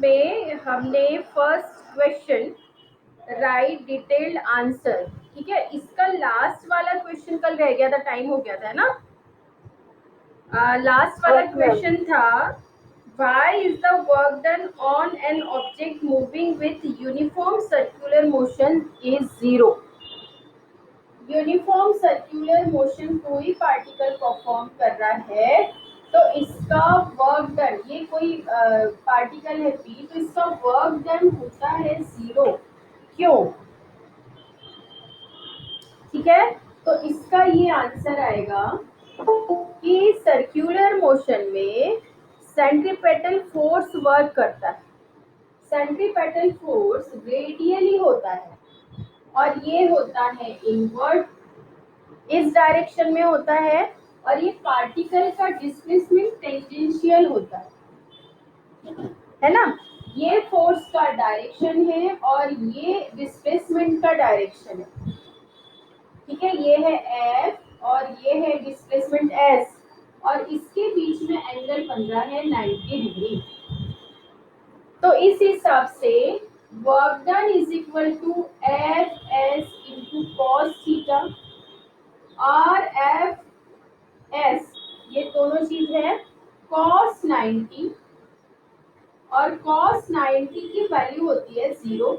इसमें हमने first question right detailed answer, ठीक है। इसका लास्ट वाला क्वेश्चन कल रह गया था, टाइम हो गया था ना। लास्ट वाला क्वेश्चन था why is the work done on an object moving with uniform circular motion is zero। Uniform circular motion कोई पार्टिकल परफॉर्म कर रहा है तो इसका वर्क डन, ये कोई पार्टिकल है पी, तो इसका वर्क डन होता है जीरो। क्यों? ठीक है, तो इसका ये आंसर आएगा कि सर्कुलर मोशन में सेंट्रीपेटल फोर्स वर्क करता है। सेंट्रीपेटल फोर्स रेडियली होता है और ये होता है इनवर्ट, इस डायरेक्शन में होता है, और ये पार्टिकल का डिस्प्लेसमेंट टेंजेंशियल होता है ना। ये फोर्स का डायरेक्शन है और ये डिस्प्लेसमेंट का डायरेक्शन है, ठीक है। ये है एफ और ये है डिस्प्लेसमेंट एस, और इसके बीच में एंगल बन रहा है 90 डिग्री। तो इस हिसाब से work done is equal to F S into cos theta, or F S ये दोनों चीज है cos 90, और cos 90 की वैल्यू होती है 0,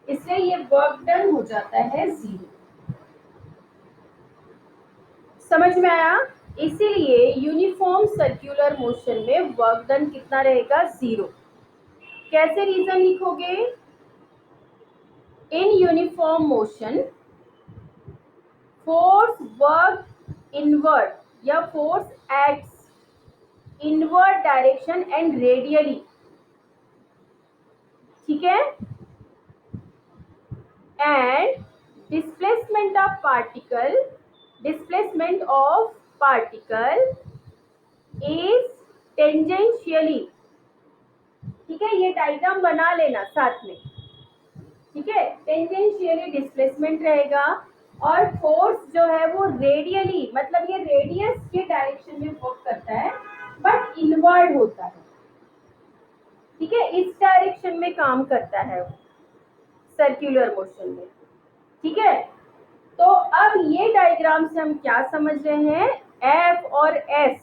इसलिए ये वर्क डन हो जाता है 0। समझ में आया? इसीलिए यूनिफॉर्म सर्कुलर मोशन में वर्क डन कितना रहेगा? 0। कैसे रीजन लिखोगे? In uniform motion force work inward या force acts inward direction and radially, ठीक है। And displacement of particle is tangentially, ठीक है। ये डायग्राम बना लेना साथ में, ठीक है। टेंजेंशियली डिस्प्लेसमेंट रहेगा और फोर्स जो है वो रेडियली, मतलब ये रेडियस के डायरेक्शन में वर्क करता है बट इनवर्ड होता है, ठीक है। इस डायरेक्शन में काम करता है सर्कुलर मोशन में, ठीक है। तो अब ये डायग्राम से हम क्या समझ रहे हैं? एफ और एस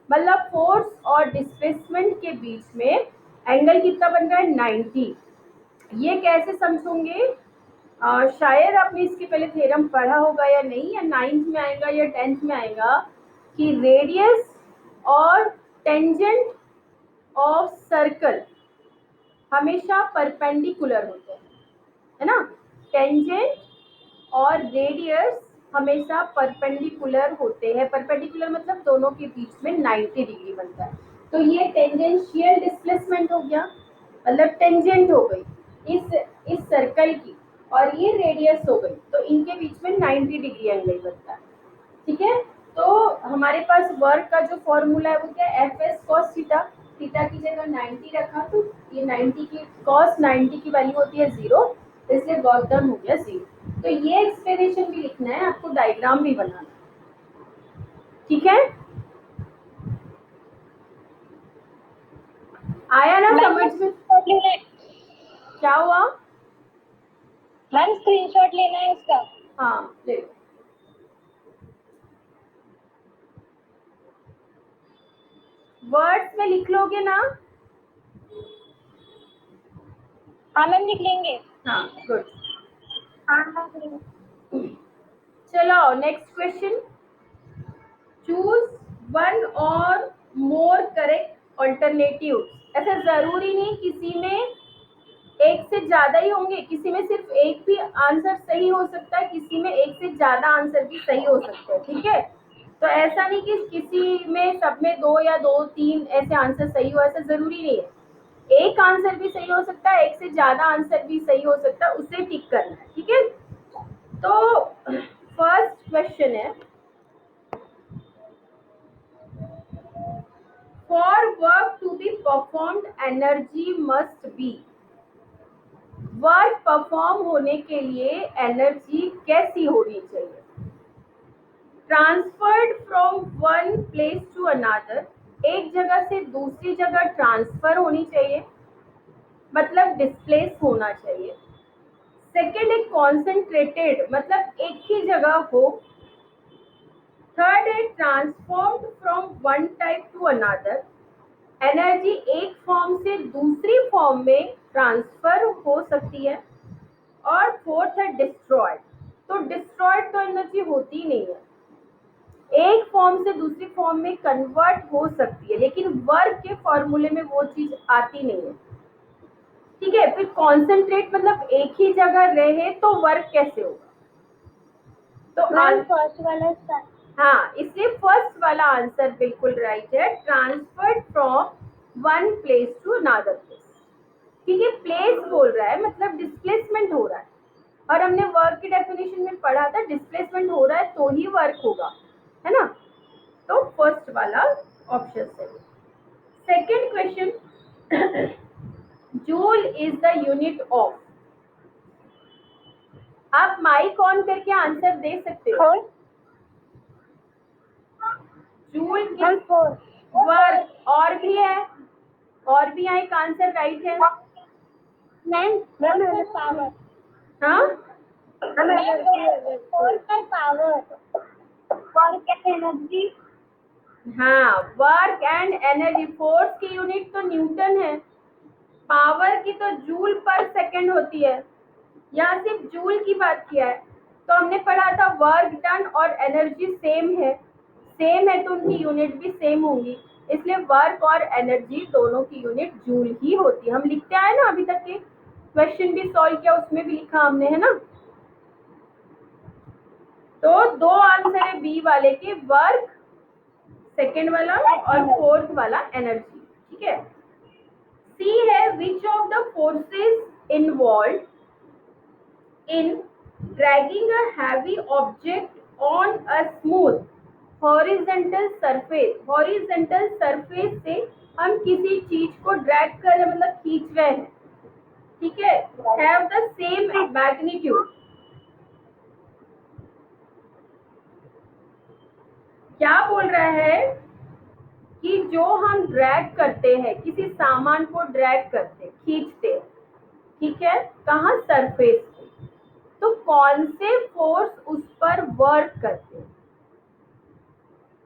मतलब फोर्स और डिस्प्लेसमेंट के बीच में एंगल कितना बन रहा है? 90। ये कैसे समझोगे? शायद आपने इसके पहले थ्योरम पढ़ा होगा या नहीं, या 9th में आएगा या 10th में आएगा कि रेडियस और टेंजेंट ऑफ सर्कल हमेशा परपेंडिकुलर होते हैं, है ना। टेंजेंट और रेडियस हमेशा परपेंडिकुलर होते हैं। परपेंडिकुलर मतलब दोनों के बीच में 90 डिग्री बनता है। तो ये टेंजेंशियल डिस्प्लेसमेंट हो गया, मतलब टेंजेंट हो गई इस सर्कल की, और ये रेडियस हो गई, तो इनके बीच में 90 डिग्री एंगल बनता है, ठीक है। तो हमारे पास वर्क का जो फॉर्मूला है वो क्या है? F S cos theta, theta की जगह 90 रखा तो ये 90 की कॉस 90 की वैल्यू होती है 0, इसलिए वर्क डन हो गया 0। तो ये एक्सप्लेनेशन भी लिखना है आपको, डायग्राम भी बनाना, ठीक है। आया ना समझ में? क्या हुआ? मैम स्क्रीनशॉट लेना है इसका। हाँ ले लो। वर्ड्स में लिख लोगे ना? हाँ मैम लिख लेंगे। हाँ गुड। हाँ चलो नेक्स्ट क्वेश्चन। चूज वन और मोर करेक्ट ऑल्टरनेटिव। ऐसा जरूरी नहीं किसी में एक से ज्यादा ही होंगे, किसी में सिर्फ एक भी आंसर सही हो सकता है, किसी में एक से ज्यादा आंसर भी सही हो सकते हैं, ठीक है। तो ऐसा नहीं कि किसी में सब में 2 या 2 3 ऐसे आंसर सही हो, ऐसा जरूरी नहीं है। एक आंसर भी सही हो सकता है, एक से ज्यादा आंसर भी सही हो सकता है, उसे टिक करना है, ठीक है। तो फर्स्ट क्वेश्चन है, for work to be performed energy must be. Work perform होने के लिए एनर्जी कैसी होनी चाहिए? Transferred from one place to another, एक जगह से दूसरी जगह ट्रांसफर होनी चाहिए, मतलब डिस्प्लेस होना चाहिए। सेकेंड है कॉन्सेंट्रेटेड, मतलब एक ही जगह हो। थर्ड है transformed from one type two another, energy एक फॉर्म से दूसरी फॉर्म में ट्रांसफर हो सकती है। और फोर्थ है डिस्ट्रॉयड, तो डिस्ट्रॉयड तो एनर्जी होती नहीं है, एक फॉर्म से दूसरी फॉर्म में कन्वर्ट हो सकती है, लेकिन वर्क के फॉर्मूले में वो चीज आती नहीं है। ठीक है, फिर कॉन्सेंट्रेट मतलब एक ही जगह रहे तो वर्क कैसे होगा? तो फर्स्ट वाला हाँ, इसलिए फर्स्ट वाला आंसर बिल्कुल राइट है, transferred from one place to another place. ठीक है, प्लेस बोल रहा है मतलब डिस्प्लेसमेंट हो रहा है, और हमने वर्क की डेफिनेशन में पढ़ा था डिस्प्लेसमेंट हो रहा है तो ही वर्क होगा, है ना। तो फर्स्ट वाला ऑप्शन सही। Second question, joule is the unit of, आप माइक ऑन करके आंसर दे सकते हो। जूल की वर्क और भी है, और भी यहाँ एक आंसर राइट है। मैम पावर, हाँ पावर, वर्क एंड एनर्जी। हाँ, वर्क एंड एनर्जी, फोर्स की यूनिट तो न्यूटन है, पावर की तो जूल पर सेकंड होती है, यहाँ सिर्फ जूल की बात किया है। तो हमने पढ़ा था वर्क डन और एनर्जी सेम है तो उनकी यूनिट भी सेम होंगी, इसलिए वर्क और एनर्जी दोनों की यूनिट जूल ही होती है। हम लिखते आए ना, अभी तक के क्वेश्चन भी सॉल्व किया उसमें भी लिखा हमने, है ना। तो दो आंसर है बी वाले के, वर्क सेकेंड वाला और फोर्थ वाला एनर्जी। ठीक है, सी है which of the forces involve in dragging a heavy object on a smooth horizontal surface. Horizontal surface से हम किसी चीज को ड्रैग कर रहे मतलब खींच रहे हैं, ठीक है, हैव द सेम मैग्नीट्यूड। क्या बोल रहा है कि जो हम ड्रैग करते हैं, किसी सामान को ड्रैग करते खींचते, ठीक है, कहाँ, सरफेस पे, तो कौन से फोर्स उस पर वर्क करते हैं?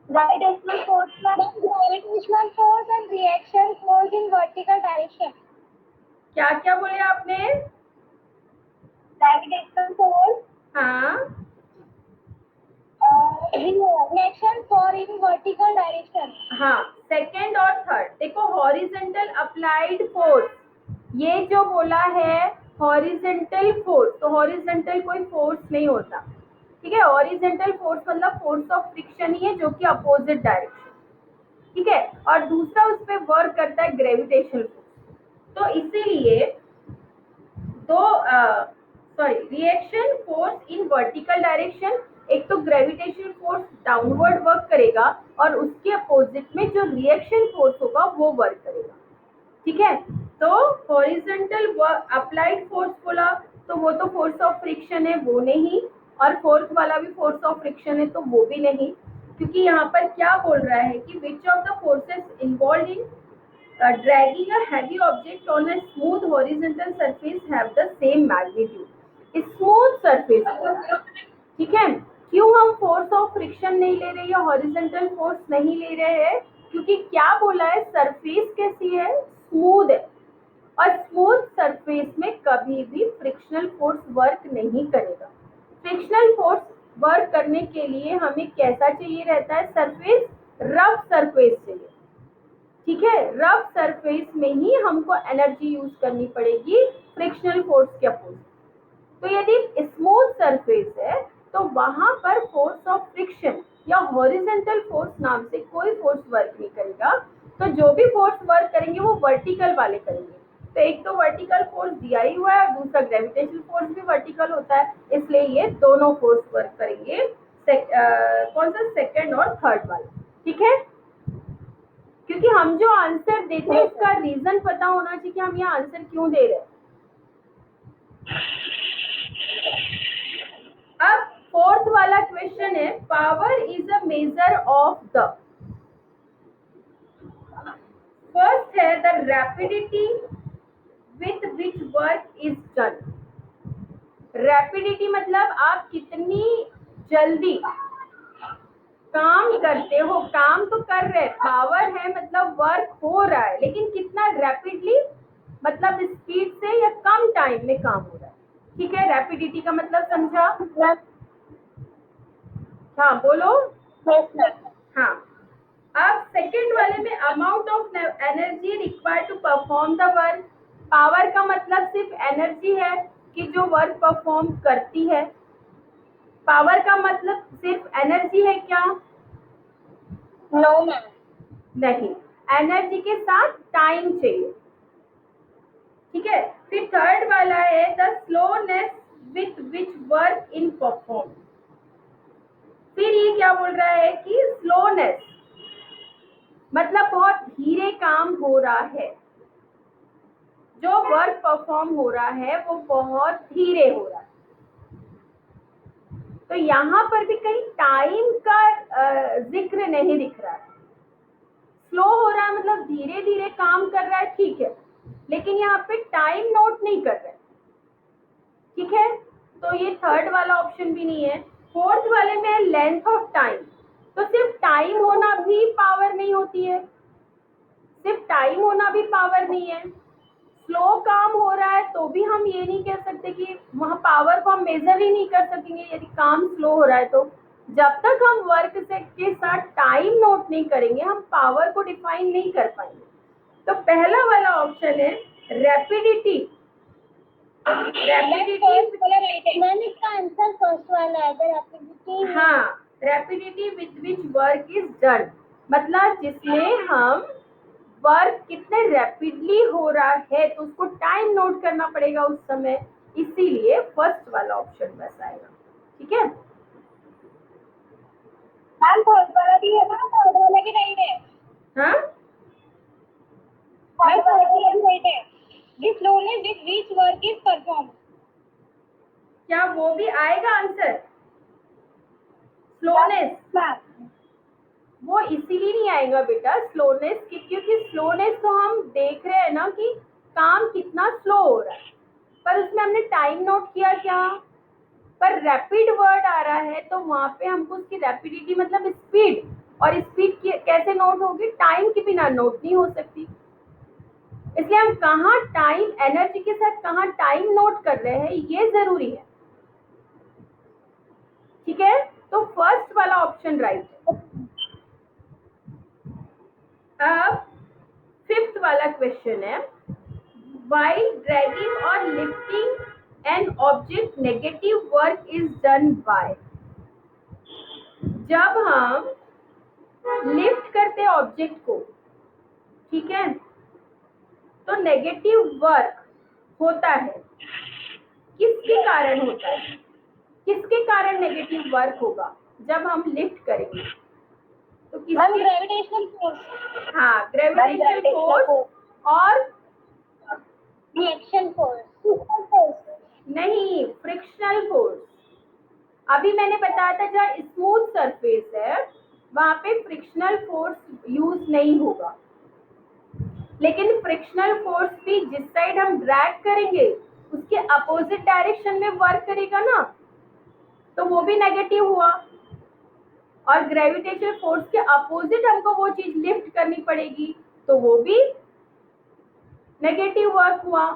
Gravitational force, gravitational force and reaction force in vertical direction. क्या क्या बोले आपने? Gravitational force, हाँ, reaction force in vertical direction. हाँ, सेकेंड और थर्ड देखो, हॉरिजेंटल अप्लाइड फोर्स, ये जो बोला है हॉरिजेंटल फोर्स, तो हॉरिजेंटल कोई फोर्स नहीं होता, ठीक है। हॉरिजेंटल फोर्स मतलब फोर्स ऑफ फ्रिक्शन ही है जो कि अपोजिट डायरेक्शन, ठीक है, और दूसरा उस पर वर्क करता है ग्रेविटेशनल फोर्स। तो इसीलिए दो reaction force in vertical direction, एक तो ग्रेविटेशनल फोर्स डाउनवर्ड वर्क करेगा और उसके अपोजिट में जो रिएक्शन फोर्स होगा वो वर्क करेगा, ठीक है। तो हॉरिजॉन्टल अप्लाइड फोर्स बोला तो वो तो फोर्स ऑफ फ्रिक्शन है, वो नहीं, और फोर्थ वाला भी फोर्स ऑफ फ्रिक्शन है तो वो भी नहीं, क्योंकि यहाँ पर क्या बोल रहा है कि which of the forces involve in dragging a heavy object on a smooth horizontal surface have the same magnitude. Smooth surface, ठीक है, क्यों हम फोर्स ऑफ फ्रिक्शन नहीं ले रहे या हॉरिजॉन्टल फोर्स नहीं ले रहे हैं? क्योंकि क्या बोला है, सरफेस कैसी है, स्मूथ है, और स्मूथ सरफेस में कभी भी फ्रिक्शनल फोर्स वर्क नहीं करेगा। फ्रिक्शनल फोर्स वर्क करने के लिए हमें कैसा चाहिए रहता है, सरफेस, रफ सरफेस चाहिए, ठीक है। रफ सरफेस में ही हमको एनर्जी यूज करनी पड़ेगी फ्रिक्शनल फोर्स के अपोजिट। तो यदि स्मूथ सरफेस है तो वहां पर फोर्स ऑफ फ्रिक्शन या हॉरिजॉन्टल फोर्स नाम से कोई फोर्स वर्क नहीं करेगा, तो जो भी फोर्स वर्क करेंगे वो वर्टिकल वाले करेंगे। तो एक तो वर्टिकल फोर्स दिया ही हुआ है और दूसरा ग्रेविटेशनल फोर्स भी वर्टिकल होता है, इसलिए ये दोनों फोर्स वर्क करेंगे, कौन सा, सेकेंड और थर्ड वाला, ठीक है। क्योंकि हम जो आंसर देते हैं उसका रीजन पता होना चाहिए कि हम ये आंसर क्यों दे रहे हैं। अब फोर्थ वाला क्वेश्चन है, power is a measure of the, first है the rapidity with which work is done. Rapidity मतलब आप कितनी जल्दी काम करते हो, काम तो कर रहे, पावर है मतलब वर्क हो रहा है, लेकिन कितना रैपिडली मतलब स्पीड से या कम टाइम में काम हो रहा है। ठीक है, रैपिडिटी का मतलब समझा? हाँ बोलो। हाँ, अब सेकेंड वाले में amount of energy required to perform the work. Power का मतलब सिर्फ एनर्जी है कि जो वर्क परफॉर्म करती है। पावर का मतलब सिर्फ एनर्जी है क्या? No ma'am. नहीं, एनर्जी के साथ टाइम चाहिए। ठीक है, फिर थर्ड वाला है the slowness with which work in perform. फिर ये क्या बोल रहा है कि स्लोनेस मतलब बहुत धीरे काम हो रहा है, जो वर्क परफॉर्म हो रहा है वो बहुत धीरे हो रहा है। तो यहाँ पर भी कहीं टाइम का जिक्र नहीं दिख रहा है। स्लो हो रहा है मतलब धीरे धीरे काम कर रहा है, ठीक है, लेकिन यहाँ पे टाइम नोट नहीं कर रहा है। ठीक है, तो ये थर्ड वाला ऑप्शन भी नहीं है। फोर्थ वाले में है लेंथ ऑफ टाइम। तो सिर्फ टाइम होना भी पावर नहीं होती है, सिर्फ टाइम होना भी पावर नहीं है। स्लो काम हो रहा है तो भी हम ये नहीं कह सकते कि वहां पावर को हम मेजर ही नहीं कर सकेंगे यदि काम स्लो हो रहा है तो। जब तक हम वर्क से के साथ टाइम नोट नहीं करेंगे हम पावर को डिफाइन नहीं कर पाएंगे। तो पहला वाला ऑप्शन है रैपिडिटी। मैम इसका आंसर फर्स्ट वाला है, रैपिडिटी। हाँ, rapidity with which work is done मतलब जिसमें हम वर्क कितने रैपिडली हो रहा है तो उसको टाइम नोट करना पड़ेगा उस समय, इसीलिए फर्स्ट वाला ऑप्शन बस आएगा। ठीक है, मैम थर्ड वाला भी है ना, थर्ड वाला की राइट है। हाँ मैम थर्ड वाला भी राइट है, the slowness with which work is perform. क्या वो भी आएगा आंसर? स्लोनेस वो इसीलिए नहीं आएगा बेटा स्लोनेस की, क्योंकि स्लोनेस तो हम देख रहे हैं ना कि काम कितना स्लो हो रहा है, पर उसमें हमने टाइम नोट किया क्या? पर रैपिड वर्ड आ रहा है तो वहां पे हमको उसकी रैपिडिटी मतलब स्पीड, और स्पीड कैसे नोट होगी? टाइम के बिना नोट नहीं हो सकती। इसलिए हम कहाँ टाइम एनर्जी के साथ कहाँ टाइम नोट कर रहे हैं ये जरूरी है। ठीक है, तो फर्स्ट वाला ऑप्शन राइट है। अब फिफ्थ वाला क्वेश्चन है while dragging or lifting an object negative work is done by। जब हम लिफ्ट करते हैं ऑब्जेक्ट को, ठीक है, तो नेगेटिव वर्क होता है, किसके कारण होता है? किसके कारण नेगेटिव वर्क होगा जब हम लिफ्ट करेंगे? तो किसके? Gravitational force. हाँ, ग्रेविटेशनल फोर्स और रिएक्शन फोर्स। नहीं, फ्रिक्शनल फोर्स। अभी मैंने बताया था जहाँ स्मूथ सरफेस है वहां पे फ्रिक्शनल फोर्स यूज नहीं होगा, लेकिन फ्रिक्शनल फोर्स भी जिस साइड हम ड्रैग करेंगे उसके अपोजिट डायरेक्शन में वर्क करेगा ना, तो वो भी नेगेटिव हुआ। और ग्रेविटेशनल फोर्स के अपोजिट हमको वो चीज लिफ्ट करनी पड़ेगी तो वो भी नेगेटिव वर्क हुआ।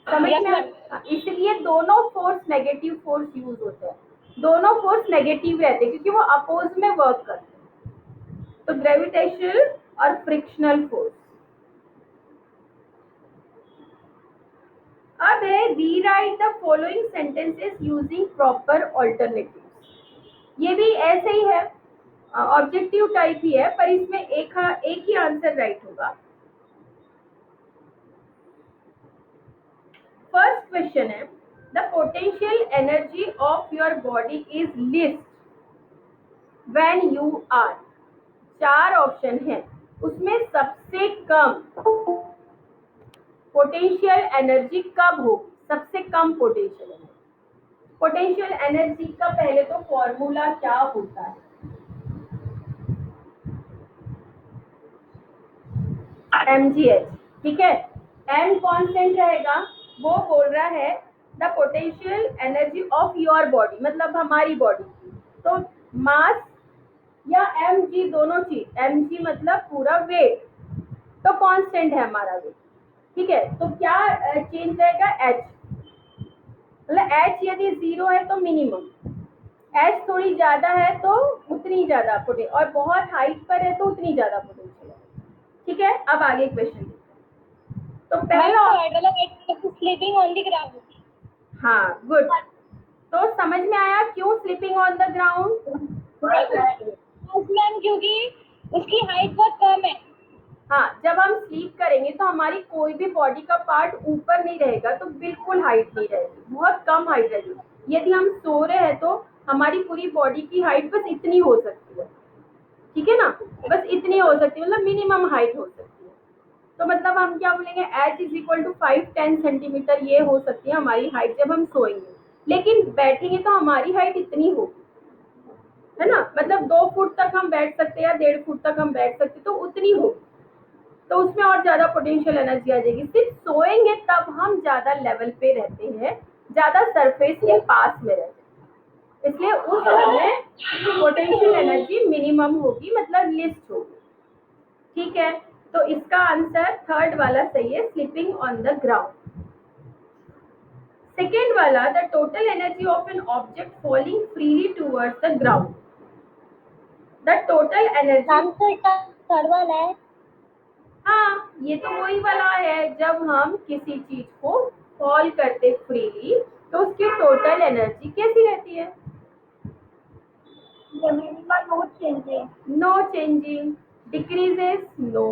समझ में? इसलिए दोनों फोर्स नेगेटिव फोर्स यूज होते हैं, दोनों फोर्स नेगेटिव रहते हैं क्योंकि वो अपोज में वर्क करते हैं। तो ग्रेविटेशनल और फ्रिक्शनल फोर्स। अब है rewrite the following sentences using proper alternative. ये भी ऐसे ही है, ऑब्जेक्टिव टाइप ही है, पर इसमें एक ही आंसर राइट होगा। फर्स्ट क्वेश्चन है the potential energy of your body is least when you are. चार ऑप्शन है, उसमें सबसे कम पोटेंशियल एनर्जी कब होगी? सबसे कम पोटेंशियल एनर्जी। पोटेंशियल एनर्जी का पहले तो फॉर्मूला क्या होता है? mgh। ठीक है, m कांस्टेंट रहेगा, वो बोल रहा है the potential energy of your body, मतलब हमारी बॉडी की। तो मास या mg, दोनों चीज, mg मतलब पूरा वेट, तो कांस्टेंट है हमारा वेट, ठीक है। तो क्या चेंज रहेगा, h, मतलब h यदि 0 है तो मिनिमम, एच थोड़ी ज्यादा है तो उतनी ज्यादा पोटेंशियल, और बहुत हाइट पर है तो उतनी ज्यादा पोटेंशियल है, ठीक है। अब आगे क्वेश्चन, तो पहला, स्लीपिंग ऑन द ग्राउंड। हाँ गुड। तो समझ में आया क्यों sleeping on the ground? Ma'am क्योंकि उसकी हाइट बहुत कम है। हाँ, जब हम स्लीप करेंगे तो हमारी कोई भी बॉडी का पार्ट ऊपर नहीं रहेगा, तो बिल्कुल हाइट नहीं रहेगी, बहुत कम हाइट रहेगी। यदि हम सो रहे हैं तो हमारी पूरी बॉडी की हाइट बस इतनी हो सकती है, ठीक है ना, बस इतनी हो सकती है, मतलब मिनिमम हाइट हो सकती है। तो मतलब हम क्या बोलेंगे, h is equal to 5-10 centimetre, ये हो सकती है हमारी हाइट जब हम सोएंगे। लेकिन बैठेंगे तो हमारी हाइट इतनी होगी, है ना, मतलब 2 फुट तक हम बैठ सकते हैं या 1.5 फुट तक हम बैठ सकते, तो उतनी होगी। तो उसमें और ज्यादा पोटेंशियल एनर्जी आ जाएगी। सिर्फ सोएंगे तब हम ज्यादा लेवल पे रहते हैं, ज्यादा सरफेस के पास में रहते हैं, इसलिए उस समय पोटेंशियल एनर्जी मिनिमम होगी, मतलब लिस्ट होगी, ठीक है। तो इसका आंसर थर्ड वाला सही है, sleeping on the ground. Second वाला, the total energy of an object falling freely towards the ground, the total energy, third वाला है। हाँ ये तो वही वाला है, जब हम किसी चीज को फॉल करते फ्रीली तो उसकी टोटल एनर्जी कैसी रहती है, no changing, decreases no,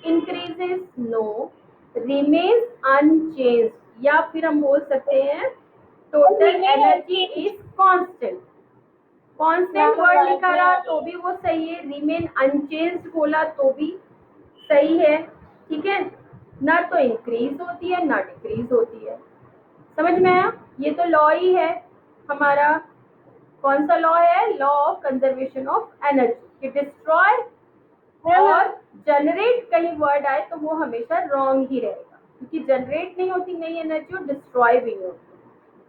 increases no, remains unchanged, या फिर हम बोल सकते हैं total energy is constant. Constant word लिखा रहा तो भी वो सही है, रिमेन अनचेंज्ड बोला तो भी सही है, ठीक है। ना तो इंक्रीज होती है ना डिक्रीज होती है, समझ में आया। ये तो लॉ ही है हमारा, कौन सा लॉ है, law of conservation of energy, कि डिस्ट्रॉय और जनरेट कहीं वर्ड आए तो वो हमेशा रॉन्ग ही रहेगा, क्योंकि जनरेट नहीं होती नई एनर्जी और डिस्ट्रॉय भी नहीं होती,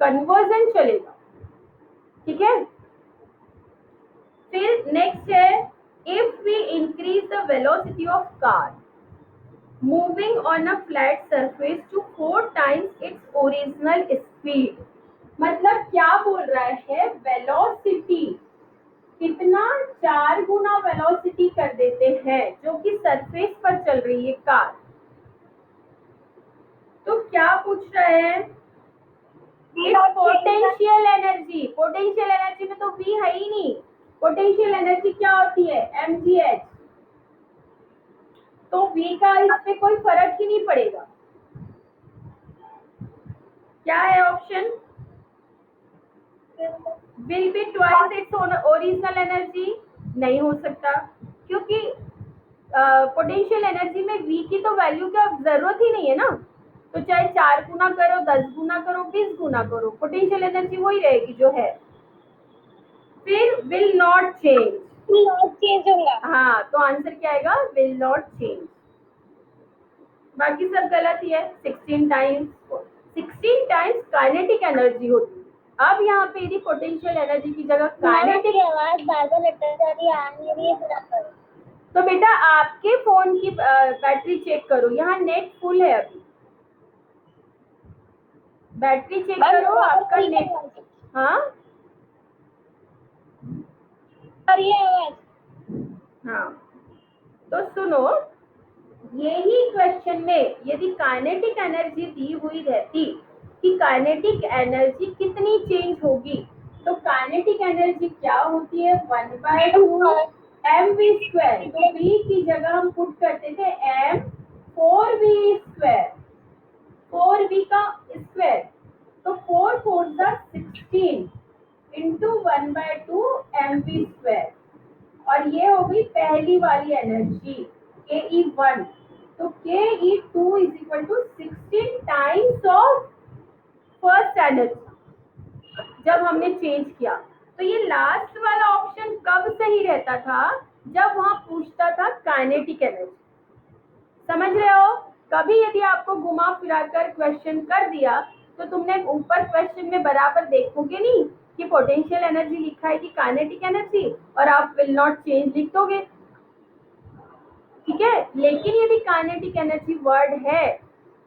कन्वर्जन चलेगा, ठीक है। फिर नेक्स्ट है, if we increase the velocity of car moving on a flat surface to 4 times its original speed, मतलब क्या बोल रहा है, वेलोसिटी कितना 4 गुना वेलोसिटी कर देते हैं जो कि सरफेस पर चल रही है कार। तो क्या पूछ रहे हैं, पोटेंशियल एनर्जी, पोटेंशियल एनर्जी में तो V है ही नहीं, पोटेंशियल एनर्जी क्या होती है, mgh, तो V का इस पे कोई फर्क ही नहीं पड़ेगा। क्या है option, will be twice its original energy, नहीं हो सकता, क्योंकि पोटेंशियल एनर्जी में V की तो वैल्यू का जरूरत ही नहीं है ना, तो चाहे 4 गुना करो, 10 गुना करो, 20 गुना करो, पोटेंशियल एनर्जी वही रहेगी जो है। फिर विल नॉट चेंज, चेंज होगा। हाँ तो आंसर क्या आएगा, विल नॉट चेंज, बाकी सब गलत ही है। 16 टाइम्स काइनेटिक एनर्जी होती है। अब यहाँ पे यदि पोटेंशियल एनर्जी की जगह काइनेटिक, आवाज बार बार लटक जा रही है, आ नहीं रही है, तो बेटा आपके फोन की बैटरी चेक करो, यहाँ नेट फुल है अभी, बैटरी चेक करो आपका नेट, हाँ आवाज। हाँ, तो सुनो, यही क्वेश्चन में यदि काइनेटिक एनर्जी दी हुई रहती कि काइनेटिक एनर्जी कितनी चेंज होगी, तो काइनेटिक एनर्जी क्या होती है, 1/2 mv², तो v की जगह हम पुट करते थे m 4v², 4v का स्क्वायर, तो 4 4 16 इंटू 1/2 mv², और ये हो गई पहली वाली एनर्जी ke1, तो ke2 is equal to 16 times of first energy जब हमने चेंज किया। तो ये लास्ट वाला ऑप्शन कब सही रहता था, जब वहां पूछता था काइनेटिक एनर्जी, समझ रहे हो, कभी यदि आपको घुमा फिरा कर क्वेश्चन कर दिया तो तुमने ऊपर क्वेश्चन में बराबर देखोगे नहीं कि पोटेंशियल एनर्जी लिखा है कि काइनेटिक एनर्जी, और आप विल नॉट चेंज लिख दोगे, ठीक है। लेकिन यदि काइनेटिक एनर्जी वर्ड है,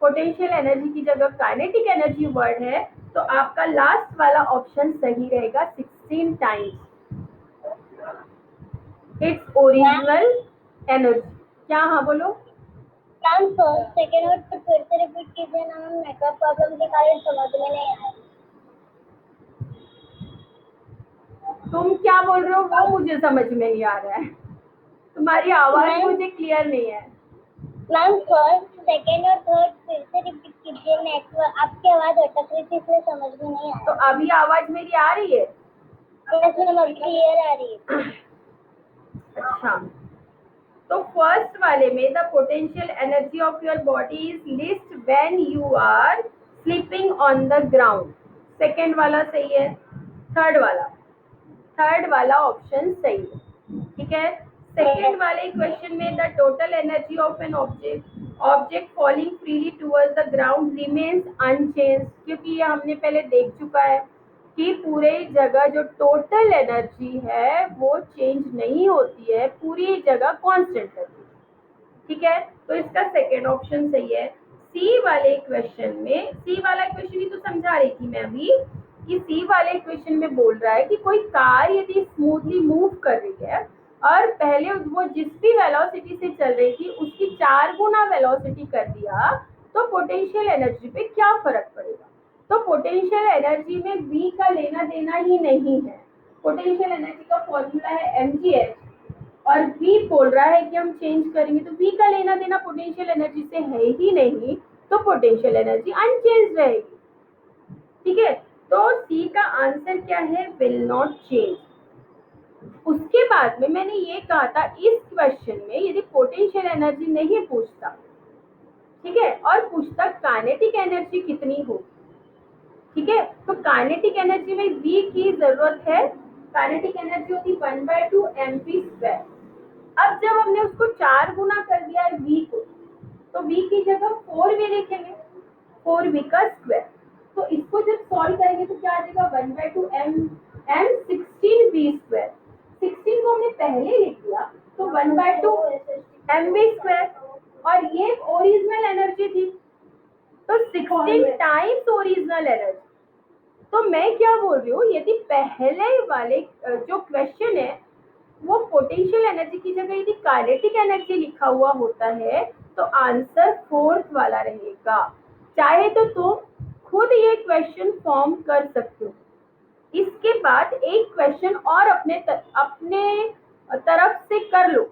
पोटेंशियल एनर्जी की जगह काइनेटिक एनर्जी वर्ड है, तो आपका लास्ट वाला ऑप्शन सही रहेगा, 16 टाइम्स इट्स ओरिजिनल एनर्जी। क्या? हाँ बोलो। मैम फर्स्ट सेकेंड और फिर से रिपीट कीजिए ना मैम, नेटवर्क प्रॉब्लम के कारण समझ में नहीं आया। तुम क्या बोल रहे हो वो मुझे समझ में नहीं आ रहा है, तुम्हारी आवाज मैम मुझे क्लियर नहीं है। मैम फर्स्ट सेकेंड और थर्ड फिर से रिपीट कीजिए, नेटवर्क आपकी आवाज अटक रही थी इसलिए समझ में नहीं तो आया। अभी आवाज मेरी आ रही है? यस मैम अब क्लियर आ रही है। अच्छा, तो फर्स्ट वाले में the potential energy of your body is least when you are sleeping on the ground. Second वाला सही है, थर्ड वाला ऑप्शन सही है, ठीक है। सेकेंड वाले क्वेश्चन में the total energy of an object falling freely towards the ground remains unchanged, क्योंकि ये हमने पहले देख चुका है कि पूरे जगह जो टोटल एनर्जी है वो चेंज नहीं होती है, पूरी जगह कांस्टेंट रहती है, ठीक है। तो इसका सेकेंड ऑप्शन सही है। सी वाले क्वेश्चन में, सी वाला क्वेश्चन ही तो समझा रही थी मैं अभी कि सी वाले क्वेश्चन में बोल रहा है कि कोई कार यदि स्मूथली मूव कर रही है और पहले वो जिस भी वेलोसिटी से चल रही थी उसकी 4 गुना वेलोसिटी कर दिया तो पोटेंशियल एनर्जी पे क्या फर्क पड़ेगा। तो पोटेंशियल एनर्जी में V का लेना देना ही नहीं है। पोटेंशियल एनर्जी का फॉर्मूला है mgh, और V बोल रहा है कि हम चेंज करेंगे, तो V का लेना देना पोटेंशियल एनर्जी से है ही नहीं, तो पोटेंशियल एनर्जी अनचेंज रहेगी, ठीक है। तो C का आंसर क्या है? Will not change. उसके बाद में मैंने ये कहा था इस क्वेश्चन में यदि पोटेंशियल एनर्जी नहीं पूछता, ठीक है, और पूछता काइनेटिक एनर्जी कितनी होगी, ठीक है, तो काइनेटिक एनर्जी में V की जरूरत है। काइनेटिक एनर्जी होती 1/2 mv²। अब जब हमने उसको 4 गुना कर दिया है V को, तो V की जगह 4V लिखेंगे, 4V का स्क्वायर। तो इसको जब सॉल्व करेंगे तो क्या आ जाएगा? 1/2 m16V²। 16 को हमने पहले लिख दिया तो 1/2 mv², और ये ओरिजिनल एनर्जी थी तो 16 टाइम्स ओरिजिनल एनर्जी। तो मैं क्या बोल रही हूँ, यदि पहले वाले जो क्वेश्चन है वो पोटेंशियल एनर्जी की जगह यदि काइनेटिक एनर्जी लिखा हुआ होता है तो आंसर फोर्थ वाला रहेगा। चाहे तो तुम खुद ये क्वेश्चन फॉर्म कर सकते हो। इसके बाद एक क्वेश्चन और अपने तरफ से कर लो,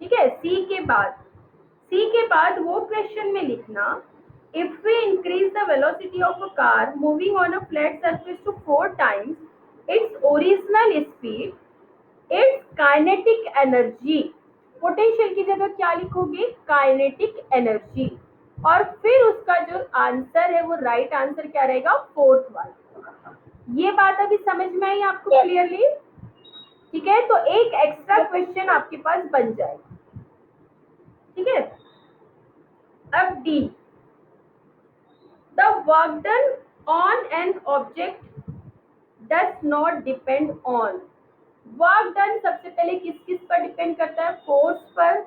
ठीक है। सी के बाद वो क्वेश्चन में लिखना, if we increase the velocity of a car moving on a flat surface to 4 times its original speed, its kinetic energy, potential की जगह क्या लिखोगे? काइनेटिक एनर्जी, और फिर उसका जो आंसर है वो राइट आंसर क्या रहेगा? फोर्थ वाला। ये बात अभी समझ में आई आपको क्लियरली? ठीक है, तो एक एक्स्ट्रा क्वेश्चन आपके पास बन जाएगा, ठीक है। अब D, the work done on an object does not depend on. Work done सबसे पहले किस किस पर डिपेंड करता है? फोर्स पर,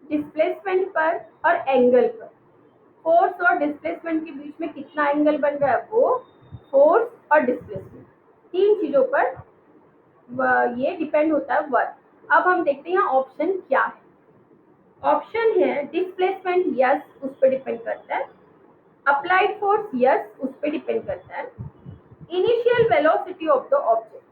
डिस्प्लेसमेंट पर और एंगल पर। फोर्स और डिस्प्लेसमेंट के बीच में कितना एंगल बन रहा है? वो फोर्स और डिस्प्लेसमेंट, तीन चीजों पर ये डिपेंड होता है वर्क। अब हम देखते हैं ऑप्शन क्या है। ऑप्शन है डिस्प्लेसमेंट, यस उस पर डिपेंड करता है। अप्लाइड फोर्स, यस उस पर डिपेंड करता है। Initial velocity of the object,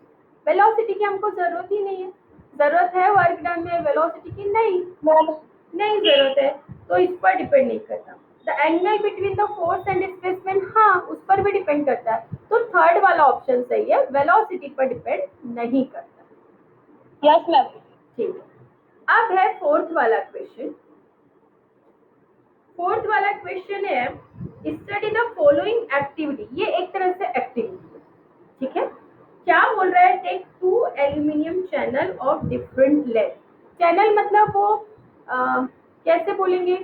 velocity की हमको जरूरत ही नहीं है। जरूरत है वर्क डन में वेलोसिटी की? नहीं जरूरत है, तो इस पर डिपेंड नहीं करता। The angle between the force and displacement, हाँ उस पर भी डिपेंड करता है। तो थर्ड वाला ऑप्शन सही है, वेलोसिटी पर डिपेंड नहीं करता। Yes ma'am. ठीक है, अब है फोर्थ वाला क्वेश्चन। फोर्थ वाला क्वेश्चन है स्टडी द फॉलोइंग एक्टिविटी। ये एक तरह से एक्टिविटी है, ठीक है। क्या बोल रहा है? Take 2 aluminium channel of different length. Channel मतलब वो कैसे बोलेंगे?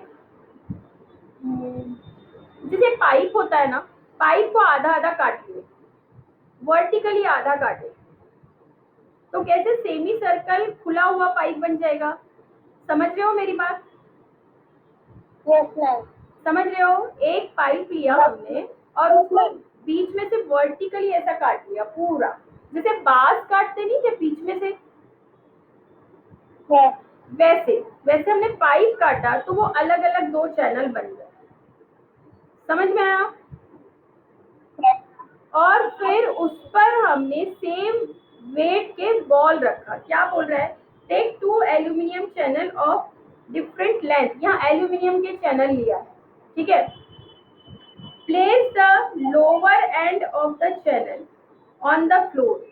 पाइप होता है ना, पाइप को आधा आधा काटिए, वर्टिकली आधा काटे, तो कैसे सेमी सर्कल खुला हुआ पाइप बन जाएगा। समझ रहे हो मेरी बात? Yes ma'am. समझ रहे हो? एक पाइप लिया हमने और उसको बीच में से वर्टिकली ऐसा काट लिया पूरा, जैसे बांस काटते नहीं थे बीच में से, यस। वैसे वैसे हमने पाइप काटा तो वो अलग अलग 2 चैनल बन गए। समझ में आया? यस। और फिर उस पर हमने सेम वेट के बॉल रखा। क्या बोल रहा है? Take 2 aluminium channel of different length, यहाँ एल्यूमिनियम के चैनल लिया है, ठीक है। Place the lower end of the channel on the floor.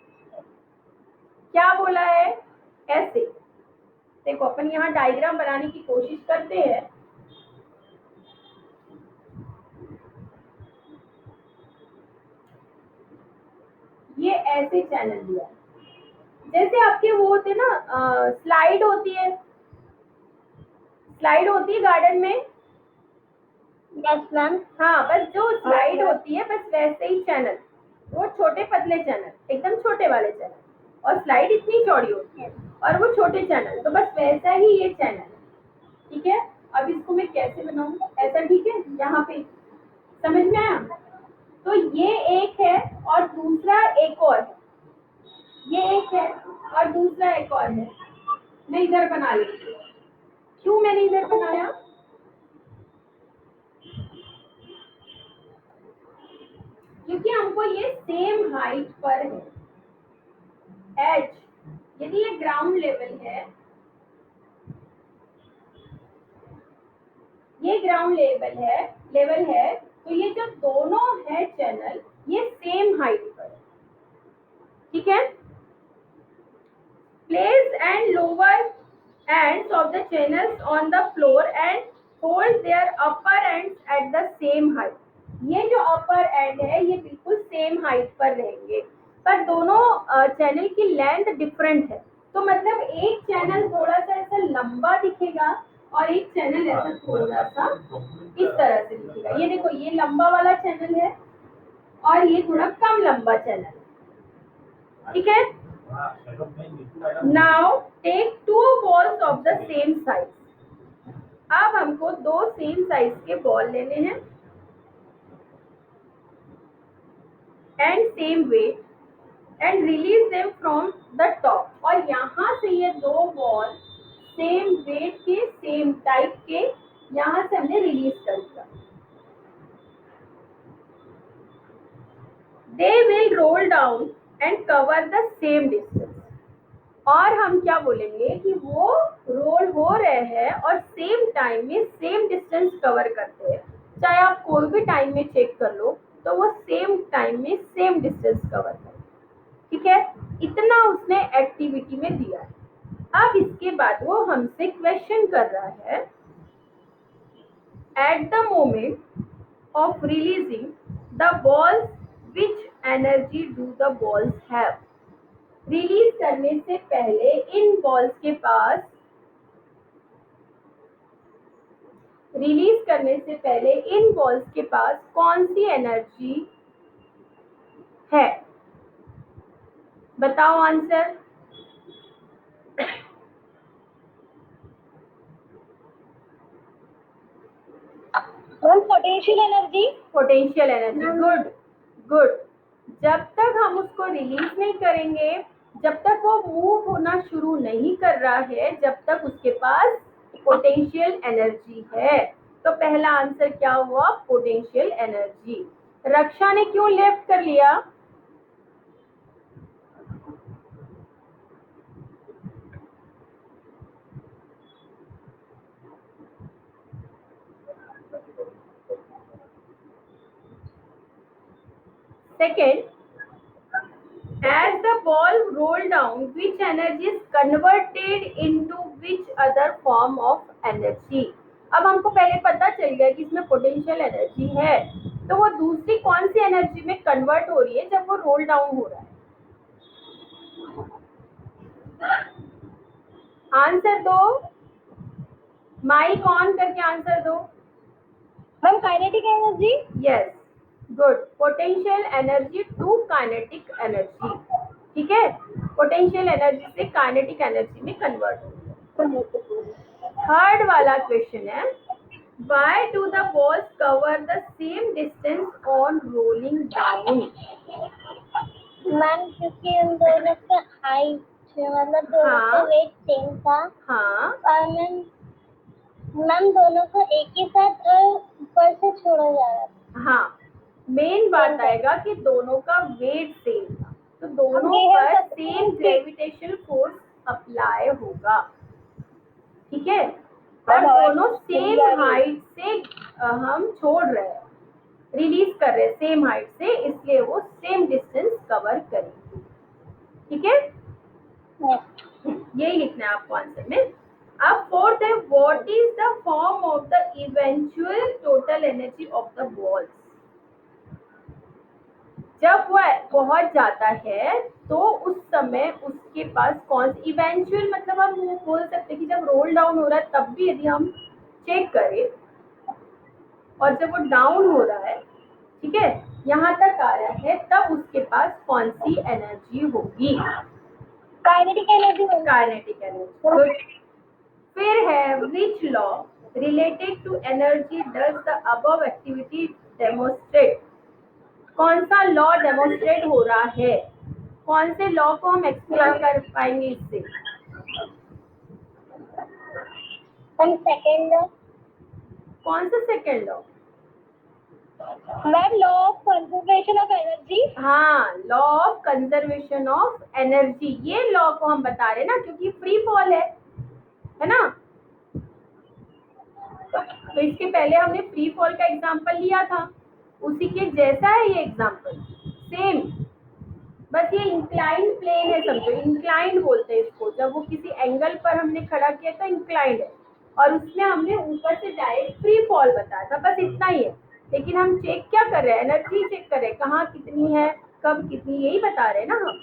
क्या बोला है? ऐसे देखो, अपन यहाँ डायग्राम बनाने की कोशिश करते हैं। ये ऐसे चैनल दिया है, जैसे आपके वो होते ना, स्लाइड होती है, स्लाइड होती है गार्डन में। Yes ma'am. हाँ, बस जो स्लाइड होती है बस वैसे ही चैनल, वो छोटे पतले चैनल, एकदम छोटे वाले चैनल, और स्लाइड इतनी चौड़ी होती है और वो छोटे चैनल, तो बस वैसा ही ये चैनल है, ठीक है। अब इसको मैं कैसे बनाऊँ? ऐसा, ठीक है, यहाँ पे समझ में आया? तो ये एक है और दूसरा एक और है, ये एक है और दूसरा एक और है। मैं इधर बना लेती हूँ। क्यों मैंने इधर बनाया? क्योंकि हमको ये सेम हाइट पर है। एच, यदि ये ग्राउंड लेवल है, ये ग्राउंड लेवल है, तो ये जो दोनों है चैनल, ये सेम हाइट पर है, ठीक है। Place and lower ends of the channels on the floor and hold their upper ends at the same height. ये जो upper end है ये बिल्कुल सेम हाइट पर रहेंगे, पर दोनों चैनल की लेंथ डिफरेंट है। तो मतलब एक चैनल थोड़ा सा ऐसा लंबा दिखेगा और एक चैनल ऐसा थोड़ा सा इस तरह से दिखेगा। ये देखो, ये लंबा वाला चैनल है और ये थोड़ा कम लंबा चैनल, ठीक है। Now take 2 balls of the same size. अब हमको 2 सेम साइज के बॉल लेने हैं and same weight and release them from the top. और यहाँ से ये 2 बॉल सेम वेट के, सेम टाइप के, यहाँ से हमने रिलीज कर दिया। They will roll down and cover the same distance. और हम क्या बोलेंगे कि वो रोल हो रहे हैं और सेम टाइम में सेम डिस्टेंस कवर करते हैं। चाहे आप कोई भी टाइम में चेक कर लो तो वो सेम टाइम में सेम डिस्टेंस कवर करें, ठीक है। इतना उसने एक्टिविटी में दिया है। अब इसके बाद वो हमसे क्वेश्चन कर रहा है, at the moment of releasing the balls which energy do the balls have. Release करने से पहले इन बॉल्स के पास, रिलीज करने से पहले इन बॉल्स के पास कौन सी एनर्जी है? बताओ answer. Ma'am potential energy. Potential energy, good good. जब तक हम उसको रिलीज नहीं करेंगे, जब तक वो मूव होना शुरू नहीं कर रहा है, जब तक उसके पास पोटेंशियल एनर्जी है। तो पहला आंसर क्या हुआ? Potential energy. रक्षा ने क्यों लेफ्ट कर लिया? Second, as the ball roll down, which energy is converted into which other form of energy? अब हमको पहले पता चल गया कि इसमें पोटेंशियल एनर्जी है, तो वो दूसरी कौन सी एनर्जी में कन्वर्ट हो रही है जब वो रोल डाउन हो रहा है? आंसर दो, माइक ऑन करके आंसर दो। Ma'am kinetic energy. Yes, good. Potential energy to kinetic energy, ठीक है, पोटेंशियल एनर्जी से काइनेटिक एनर्जी में कन्वर्ट होगी। थर्ड वाला क्वेश्चन है, why do the balls cover the same distance on rolling down? Ma'am क्योंकि उन दोनों का हाइट मतलब दोनों का हाँ वेट सेम था हाँ और मैम दोनों को एक ही साथ ऊपर से छोड़ा जा रहा था। हाँ, मेन बात आएगा कि दोनों का वेट सेम था, तो दोनों पर सेम ग्रेविटेशनल फोर्स अप्लाई होगा, ठीक है, और दोनों सेम हाइट से हम छोड़ रहे हैं, रिलीज कर रहे हैं सेम हाइट से, इसलिए वो सेम डिस्टेंस कवर करेंगे, ठीक है। यही लिखना है आपको आंसर में। अब फोर्थ है, what is the form of the eventual total energy of the balls? जब वह पहुंच जाता है तो उस समय उसके पास कौन सी इवेंचुअल, मतलब हम वो बोल सकते हैं कि जब रोल डाउन हो रहा है तब भी यदि हम चेक करें और जब वो डाउन हो रहा है, ठीक है, यहाँ तक आ रहा है, तब उसके पास कौन सी एनर्जी होगी? Kinetic energy. Kinetic energy. फिर है, which law related to energy does the above activity demonstrate? कौन सा लॉ डेमोन्स्ट्रेट हो रहा है? कौन से लॉ को हम एक्सप्लेन कर पाएंगे इससे? हम सेकंड लॉ। कौन सा second law? Ma'am law of conservation of energy. हाँ, law of conservation of energy, ये लॉ को हम बता रहे हैं ना, क्योंकि फ्री फॉल है ना। तो इसके पहले हमने फ्री फॉल का एग्जांपल लिया था, उसी के जैसा है ये एग्जांपल, सेम, बस ये इंक्लाइंड प्लेन है, समझो, इंक्लाइंड बोलते हैं इसको, जब वो किसी एंगल पर हमने खड़ा किया तो इंक्लाइंड है, और उसमें हमने ऊपर से डायरेक्ट फ्री फॉल बताया था, बस इतना ही है। लेकिन हम चेक क्या कर रहे हैं? एनर्जी चेक कर रहे हैं, कहाँ कितनी है, कब कितनी, यही बता रहे हैं ना हम।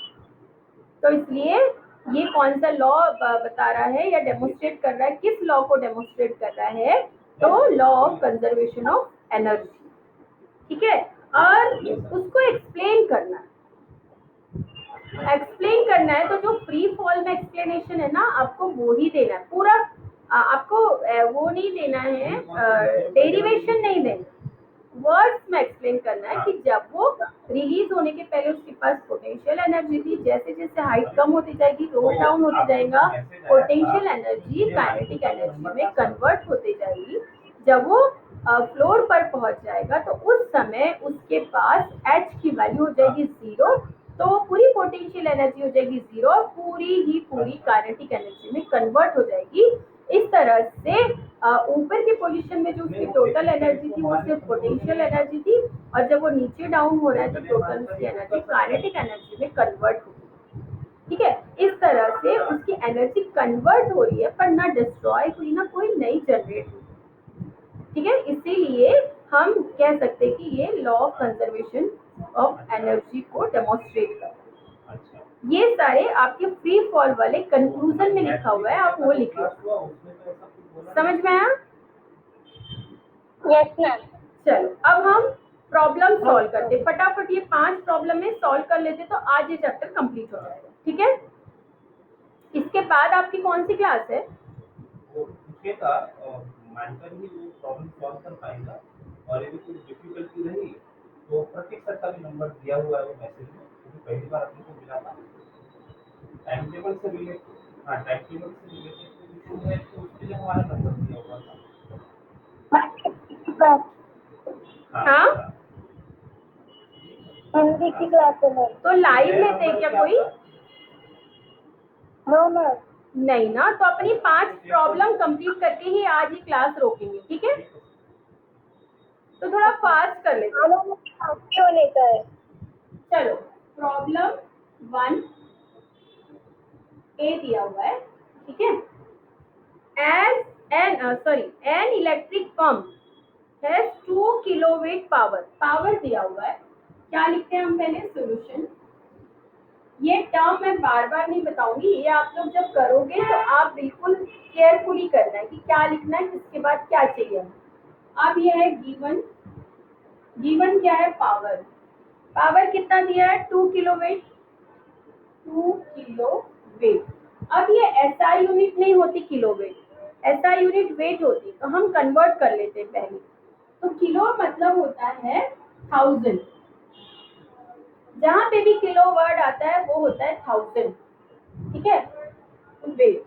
तो इसलिए ये कौन सा लॉ बता रहा है या डेमोन्स्ट्रेट कर रहा है, किस लॉ को डेमोन्स्ट्रेट कर रहा है? तो law of conservation of energy, ठीक है। और उसको एक्सप्लेन करना है, तो जो फ्री फॉल में एक्सप्लेनेशन है ना, आपको वो ही देना है पूरा, आपको वो नहीं देना है, डेरिवेशन नहीं देना, वर्ड्स में एक्सप्लेन करना है कि जब वो रिलीज होने के पहले उसके पास पोटेंशियल एनर्जी थी, जैसे जैसे हाइट कम होती जाएगी, रोल डाउन होते जाएगा, पोटेंशियल एनर्जी काइनेटिक एनर्जी में कन्वर्ट होते जाएगी, जब वो फ्लोर पर पहुंच जाएगा तो उस समय उसके पास एच की वैल्यू हो जाएगी 0, तो पूरी पोटेंशियल एनर्जी हो जाएगी 0, पूरी काइनेटिक एनर्जी में कन्वर्ट हो जाएगी। इस तरह से ऊपर की पोजीशन में जो उसकी टोटल एनर्जी थी वो सिर्फ पोटेंशियल एनर्जी थी, और जब वो नीचे डाउन हो रहा है तो टोटल उसकी एनर्जी काइनेटिक एनर्जी में कन्वर्ट हो गई, ठीक है। इस तरह से उसकी एनर्जी कन्वर्ट हो रही है, पर ना डिस्ट्रॉय हुई, ना कोई नई जनरेट हुई, ठीक है। इसीलिए हम कह सकते हैं कि ये law of conservation of energy को डेमोन्स्ट्रेट कर रहा है। ये सारे आपके फ्री फॉल वाले कंक्लूजन में लिखा हुआ है, आप वो लिख लो, समझ में आया? Yes ma'am. चलो अब हम प्रॉब्लम सॉल्व करते, फटाफट ये 5 प्रॉब्लम में सॉल्व कर लेते तो आज ये चैप्टर कंप्लीट हो जाएगा, ठीक है। इसके बाद आपकी कौन सी क्लास है? मानकर ही वो प्रॉब्लम सॉल्व कर पाएगा, और यदि कोई डिफिकल्टी रही तो प्रत्येक सर का भी नंबर दिया हुआ है वो मैसेज में, क्योंकि पहली बार अपने को मिला था। टाइम टेबल से रिलेटेड, हाँ टाइम टेबल से रिलेटेड इशू है तो उसके लिए हमारा नंबर दिया हुआ था। हाँ, हिंदी की क्लास है। तो लाइव लेते हैं क्या कोई? No ma'am. नहीं ना, तो अपनी 5 प्रॉब्लम कंप्लीट करके ही आज ही क्लास रोकेंगे, ठीक है। तो थोड़ा फास्ट कर लेते हैं। क्यों लेता है? चलो, प्रॉब्लम 1 ए दिया हुआ है, ठीक है। An electric pump has 2 kilowatt power दिया हुआ है, क्या लिखते हैं हम पहले? सॉल्यूशन। ये टर्म मैं बार बार नहीं बताऊंगी, ये आप लोग जब करोगे तो आप बिल्कुल केयरफुली करना है कि क्या लिखना है, किसके बाद क्या चाहिए हमें, अब ये है गिवन, गिवन क्या है, पावर, पावर कितना दिया है 2 किलोवेट, 2 किलोवेट। अब ये एसआई यूनिट नहीं होती किलोवेट, एसआई यूनिट वेट होती, तो हम कन्वर्ट कर लेते हैं पहले। तो किलो मतलब होता है 1000, जहां पे भी किलो वर्ड आता है वो होता है 1000, ठीक है। तो वेट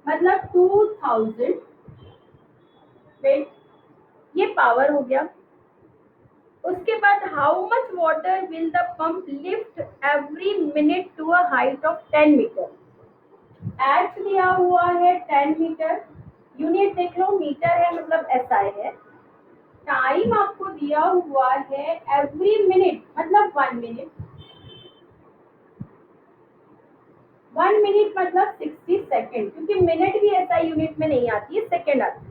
मतलब 2000 वेट, ये पावर हो गया। उसके बाद how much water will the pump lift every minute to a height of 10 metre. H दिया हुआ है 10 मीटर, यूनिट देख लो मीटर है मतलब एसआई है। टाइम आपको दिया हुआ है एवरी मिनट मतलब 1 मिनट, 1 मिनट मतलब 60 सेकेंड, क्योंकि मिनट भी एसआई यूनिट में नहीं आती है, सेकेंड आती है।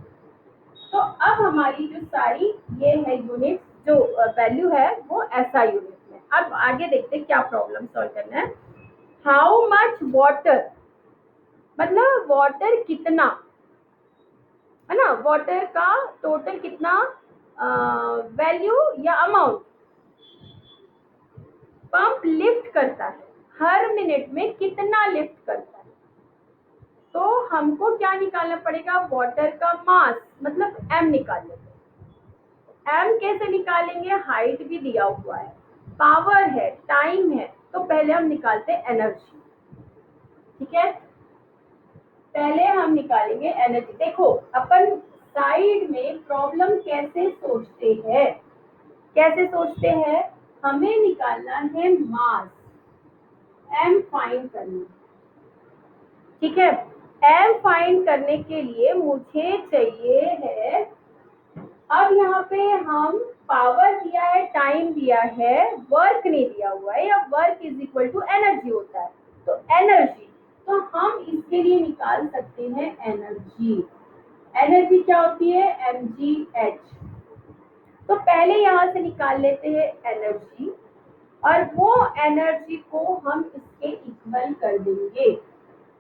तो अब हमारी जो सारी ये है यूनिट, जो वैल्यू है वो एसआई यूनिट में। अब आगे देखते हैं क्या प्रॉब्लम सॉल्व करना है। हाउ मच वाटर मतलब वाटर कितना, है ना, वाटर का टोटल कितना वैल्यू या अमाउंट पंप लिफ्ट करता है, हर मिनट में कितना लिफ्ट करता है। तो हमको क्या निकालना पड़ेगा, वाटर का मास मतलब एम निकाल लेंगे। एम कैसे निकालेंगे, हाइट भी दिया हुआ है, पावर है, टाइम है, तो पहले हम निकालते हैं एनर्जी, ठीक है। पहले हम निकालेंगे एनर्जी। देखो अपन साइड में प्रॉब्लम कैसे सोचते हैं, कैसे सोचते हैं, हमें निकालना है मास, एम फाइंड करना, ठीक है। एम फाइंड करने के लिए मुझे चाहिए है, अब यहाँ पे हम पावर दिया है, टाइम दिया है, वर्क नहीं दिया हुआ है, या work is equal to energy होता है, तो एनर्जी, तो हम इसके लिए निकाल सकते हैं एनर्जी। एनर्जी क्या होती है, mgh। तो पहले यहाँ से निकाल लेते हैं एनर्जी, और वो एनर्जी को हम इसके इक्वल कर देंगे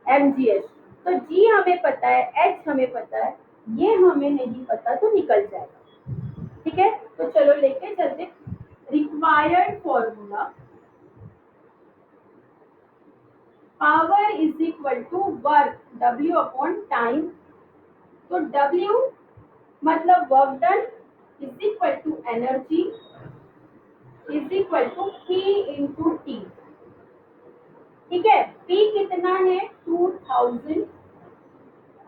mgh। तो g हमें पता है, h हमें पता है, ये हमें नहीं पता तो निकल जाएगा, ठीक है। तो चलो लेके चलते, required formula, power is equal to work W upon time. तो W मतलब work done is equal to energy is equal to P into T, ठीक है। P कितना है 2000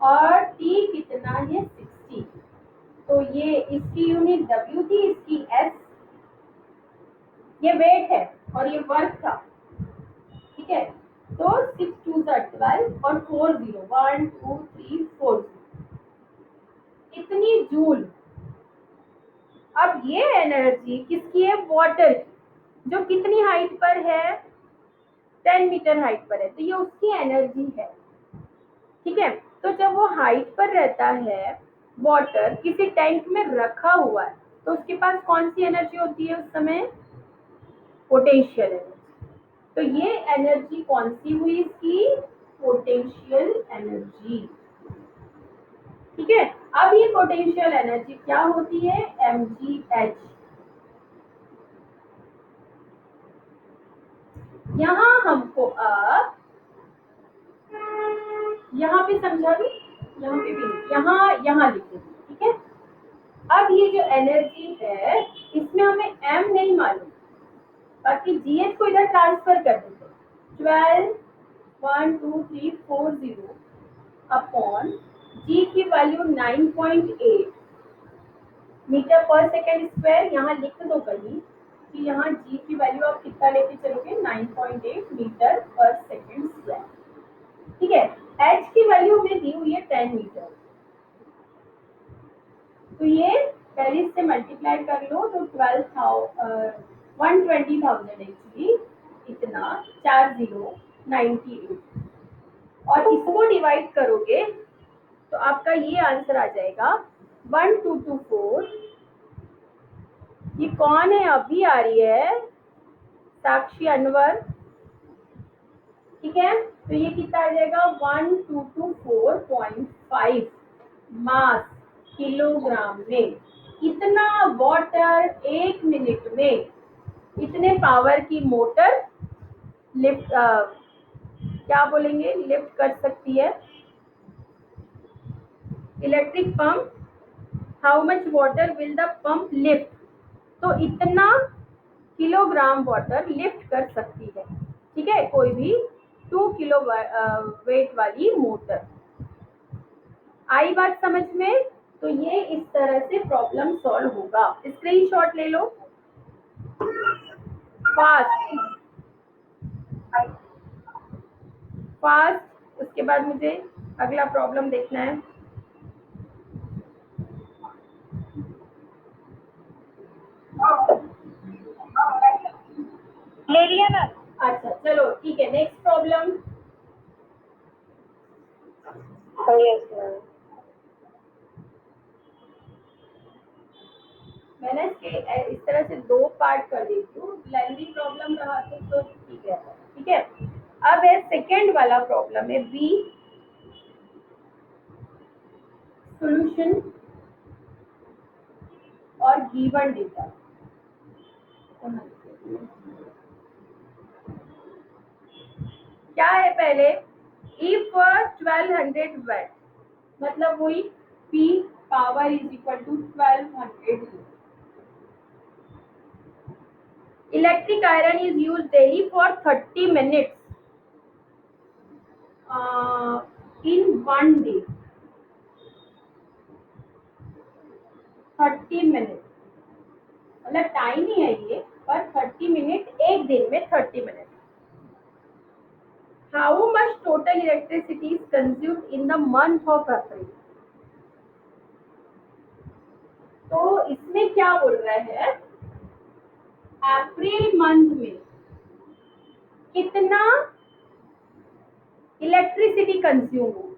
और T कितना है 60, तो ये इसकी यूनिट W थी, इसकी S, ये वेट है और ये वर्क था, ठीक है। तो 6 2 12 और 4 0 1 2 3 4 इतनी जूल। अब ये एनर्जी किसकी है, वाटर की, जो कितनी हाइट पर है, 10 मीटर हाइट पर है, तो ये उसकी एनर्जी है, ठीक है। तो जब वो हाइट पर रहता है, वाटर किसी टैंक में रखा हुआ है, तो उसके पास कौन सी एनर्जी होती है उस समय, पोटेंशियल एनर्जी। तो ये एनर्जी कौन सी हुई इसकी, पोटेंशियल एनर्जी, ठीक है। अब ये पोटेंशियल एनर्जी क्या होती है, mgh। यहाँ हमको अब यहाँ पे समझा भी, यहाँ पे भी नहीं, यहाँ लिख देंगे, ठीक है। अब ये जो एनर्जी है इसमें हमें m नहीं मालूम, बाकी gh को इधर ट्रांसफर कर देते, 12 1 2 3 4 0 अपॉन g की वैल्यू 9.8 मीटर पर सेकेंड स्क्वायर। यहाँ लिख दो कहीं कि यहाँ g की वैल्यू आप कितना लेके चलोगे, 9.8 मीटर पर सेकेंड स्क्वायर, ठीक है। h की वैल्यू हमें दी हुई है 10 मीटर, तो ये पहले इससे मल्टीप्लाई कर लो, तो 120,000 एक्चुअली, इतना 4098, और इसको डिवाइड करोगे तो आपका ये आंसर आ जाएगा 1224। ये कौन है, अभी आ रही है साक्षी अनवर, ठीक है। तो ये कितना आ जाएगा 1224.5 मास किलोग्राम में, इतना वाटर 1 मिनट में इतने पावर की मोटर लिफ्ट क्या बोलेंगे, लिफ्ट कर सकती है। Electric pump, how much water will the pump lift, तो इतना किलोग्राम वाटर लिफ्ट कर सकती है। ठीक है, कोई भी 2 किलो वेट वाली मोटर। आई बात समझ में? तो ये इस तरह से प्रॉब्लम सॉल्व होगा। स्क्रीनशॉट ले लो फास्ट फास्ट। उसके बाद मुझे अगला प्रॉब्लम देखना है। ले लिया ना? अच्छा चलो ठीक है, नेक्स्ट प्रॉब्लम। मैंने इस तरह से 2 पार्ट कर देती हूँ, लेंथी प्रॉब्लम रहा तो ठीक है। ठीक है, अब है सेकेंड वाला प्रॉब्लम है बी, सॉल्यूशन और गिवन डेटा। क्या है पहले, इफ 1200 वैट, मतलब वही P power is equal to 1200। Electric iron is use daily for 30 minutes in 1 day. 30 minute मतलब टाइम ही है ये, पर 30 मिनट, एक दिन में 30 minute. How much total electricity is consumed in the month of April. तो इसमें क्या बोल रहा है, अप्रैल मंथ में कितना इलेक्ट्रिसिटी कंज्यूम हो।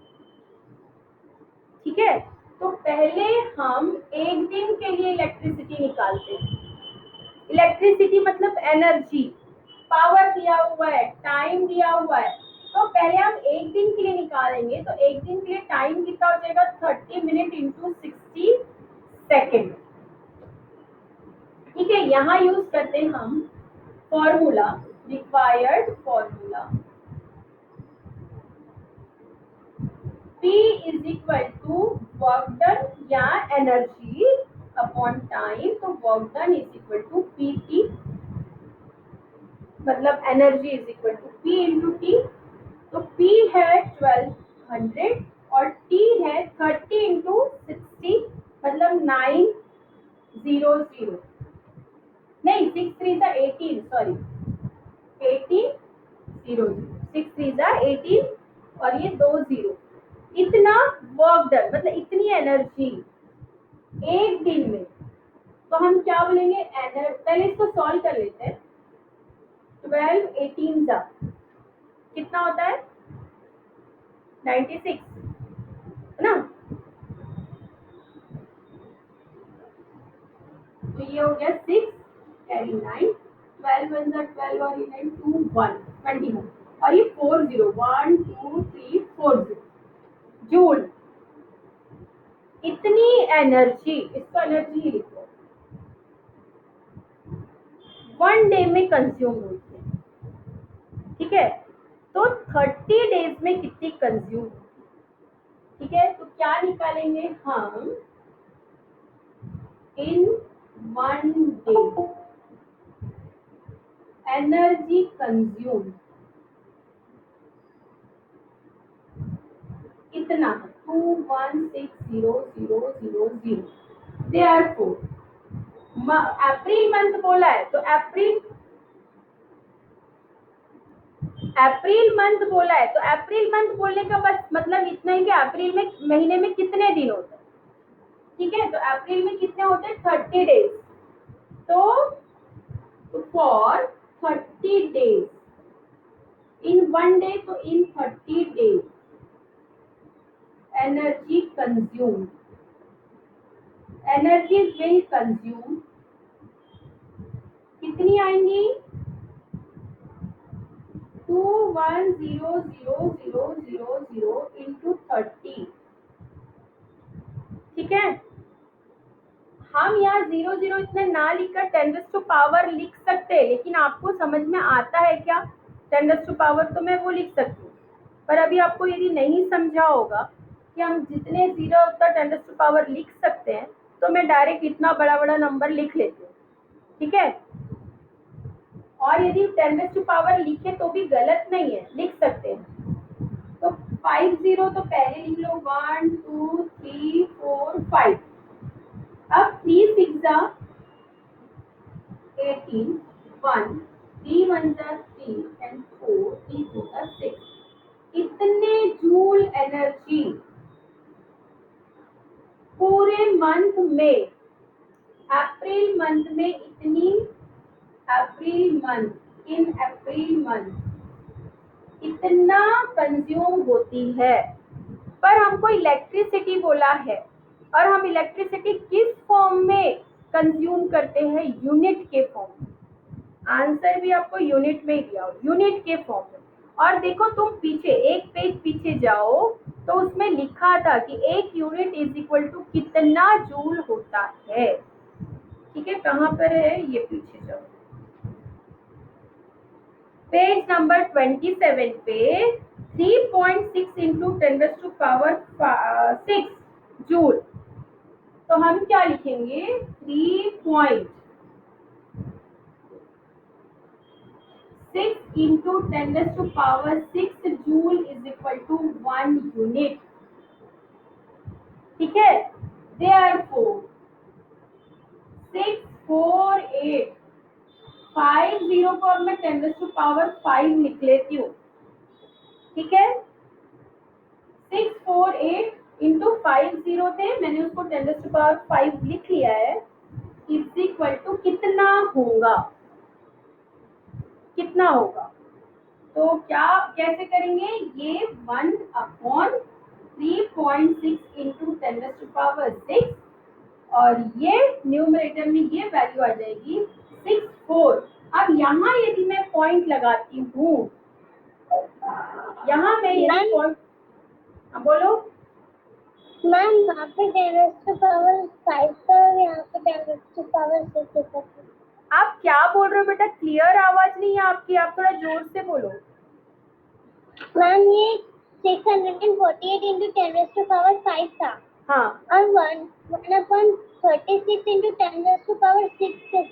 ठीक है, तो पहले हम एक दिन के लिए इलेक्ट्रिसिटी निकालते हैं। इलेक्ट्रिसिटी मतलब एनर्जी, पावर दिया हुआ है, टाइम दिया हुआ है, तो पहले हम एक दिन के लिए निकालेंगे। तो एक दिन के लिए टाइम कितना हो जाएगा, 30 मिनट इंटू 60 सेकेंड। ठीक है, यहाँ यूज करते हैं हम formula, required formula P is equal to work done या एनर्जी अपॉन टाइम। तो work done is equal to PT, मतलब energy is equal to P into T. तो P है 1200 और T है 30 इंटू 60, मतलब 900, नहीं 6 3 सा 18, सॉरी 1800, 6 3 सा 18 और ये 20। इतना वर्क डन मतलब इतनी एनर्जी एक दिन में। तो हम क्या बोलेंगे, पहले इसको सॉल्व कर लेते हैं। 12 18 सा कितना होता है, 96 है ना। तो ये हो गया 6 कैरी 9, 12 वन सा 12 और ये 9 2 1 21 और ये 40 1 2 3 4 जूल। इतनी एनर्जी, इसको एनर्जी ही लिखो, 1 डे में कंज्यूम होती है। ठीक है, तो 30 डेज में कितनी कंज्यूम। ठीक है, तो क्या निकालेंगे हम, इन 1 डे एनर्जी कंज्यूम इतना 216000। देयरफॉर अप्रैल मंथ बोला है तो अप्रैल मंथ बोला है तो अप्रैल मंथ बोलने का बस मतलब इतना ही कि अप्रैल में महीने में कितने दिन होते हैं। ठीक है, तो अप्रैल में कितने होते हैं, 30 डेज। तो फॉर 30 डेज इन 1 डे, तो इन 30 days energy consume, energy will consume कितनी आएंगी, 210000 इंटू 30। ठीक है, हम यहाँ 0 0 इतने ना लिखकर 10 लिख सकते हैं, लेकिन आपको समझ में आता है क्या 10 तो मैं वो लिख सकती हूँ। पर अभी आपको यदि नहीं समझा होगा कि हम जितने 0 उतना 10 लिख सकते हैं, तो मैं डायरेक्ट इतना बड़ा बड़ा नंबर लिख लेती हूँ, ठीक है। और यदि 10 लिखे तो भी गलत नहीं है, लिख सकते हैं। तो 50 तो पहले लिख लो, 1 2 3 4 5। अब 3 6 18, 1 3 1 3 and 4 3 2 6। इतने जूल एनर्जी पूरे मंथ में, अप्रैल मंथ में इतनी, अप्रैल मंथ, इन अप्रैल मंथ इतना कंज्यूम होती है। पर हमको इलेक्ट्रिसिटी बोला है, और हम इलेक्ट्रिसिटी किस फॉर्म में कंज्यूम करते हैं? यूनिट के फॉर्म में। आंसर भी आपको यूनिट में ही दिया हो, यूनिट के फॉर्म में। और देखो तुम पीछे एक पेज पीछे जाओ तो उसमें लिखा था कि 1 यूनिट इज इक्वल टू कितना जूल होता है, ठीक है। कहाँ पर है ये, पीछे जाओ, पेज नंबर 27 पे 3.6 इंटू 10⁻6 जूल। तो हम क्या लिखेंगे? 3.6 into 10⁻6 joule is equal to 1 unit, ठीक है। Therefore 648, 50 को अब मैं 10⁻5 लिख लेती हूँ, ठीक है। 648 इंटू 50 थे, मैंने उसको 10⁻5 लिख लिया है, इज इक्वल टू कितना होगा, कितना होगा? तो क्या कैसे करेंगे? ये 1/3.6 इंटू 10⁻6, और ये न्यूमरेटर में ये वैल्यू आ जाएगी 64। अब यहाँ यदि मैं पॉइंट लगाती हूँ, यहाँ मैं यदि पॉइंट, बोलो मैम वहाँ पे 10⁻5 था और यहाँ पे 10⁻6 था। आप क्या बोल रहे हो बेटा? क्लियर आवाज नहीं है आपकी, आप थोड़ा जोर से बोलो। मैम ये 648 इंटू 10⁻5 था, हाँ, और 1/36 इंटू 10⁻6 है।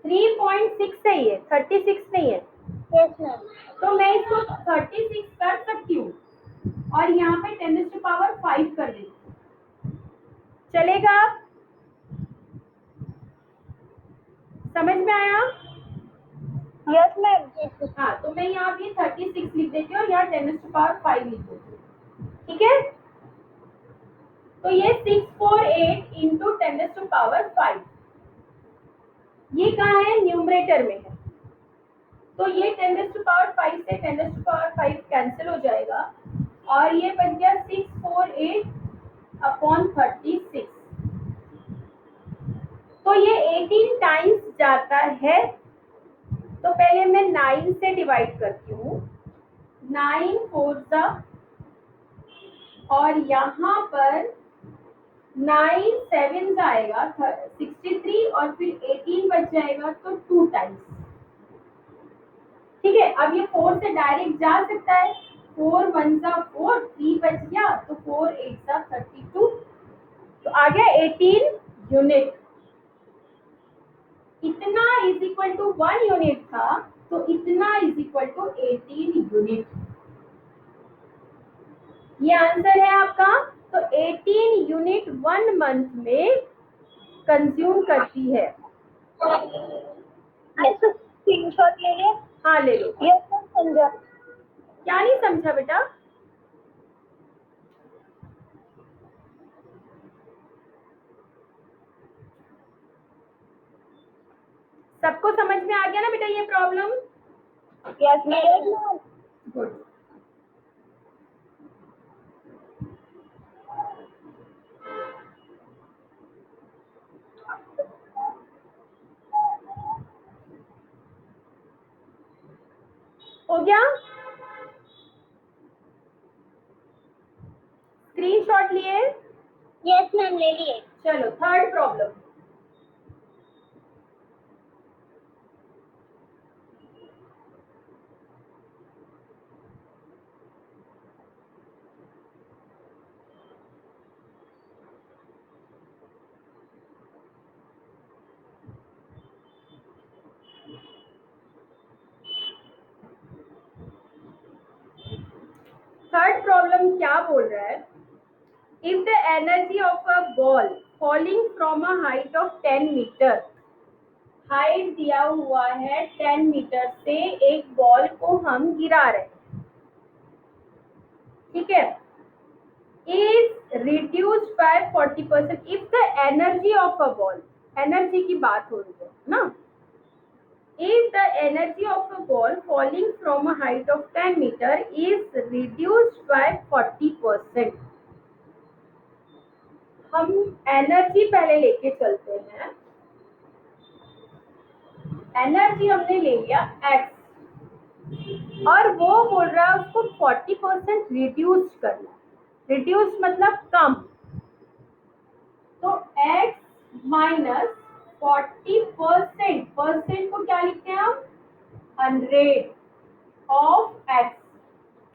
3.6 है ये, 36 नहीं है। Yes ma'am. तो मैं इसको 36 कर सकती हूँ और यहाँ पे 10⁻5 कर देती हूँ, चलेगा? समझ में आया? Yes ma'am. हाँ, तो मैं यहाँ पे 36 लिख देती हूँ और यहाँ 10⁻5 लिख देती हूँ, ठीक है। तो ये 648 इंटू 10⁻5, ये कहाँ है? न्यूमरेटर में है। तो ये 10⁻5 से 10⁻5 कैंसिल हो जाएगा और ये बन गया 648/36। तो ये 18 टाइम्स जाता है। तो पहले मैं 9 से डिवाइड करती हूँ, 9 4 और यहाँ पर 9 7 आएगा 63 और फिर 18 बच जाएगा, तो 2 टाइम्स, ठीक है। अब ये 4 से डायरेक्ट जा सकता है, 4 1 4, 3 बच गया, तो 4 8 32, तो आ गया 18 यूनिट। इतना इज इक्वल टू 1 यूनिट था, तो इतना इज इक्वल टू 18 यूनिट। ये आंसर है आपका। तो 18 यूनिट 1 मंथ में कंज्यूम करती है। ऐसा स्क्रीनशॉट ले ले। हाँ ले लो। यस मैम, समझा। क्या नहीं समझा बेटा? सबको समझ में आ गया ना बेटा ये प्रॉब्लम? Yes ma'am. गुड। हो गया? स्क्रीनशॉट लिए? यस मैम, ले लिए। चलो। थर्ड प्रॉब्लम क्या बोल रहा है, if the energy of a ball falling from a height of 10 metre, height दिया हुआ है 10 मीटर से एक बॉल को हम गिरा रहे हैं, ठीक है, is reduced by 40% if the energy of a ball, energy की बात हो रही है ना, if the energy of a ball falling from a height of 10 meter is reduced by 40%, हम एनर्जी पहले लेके चलते हैं, एनर्जी हमने ले लिया x और वो बोल रहा है उसको 40% रिड्यूस करना, रिड्यूस मतलब कम, तो x माइनस 40%, परसेंट को क्या लिखते हैं हम, 100 ऑफ x,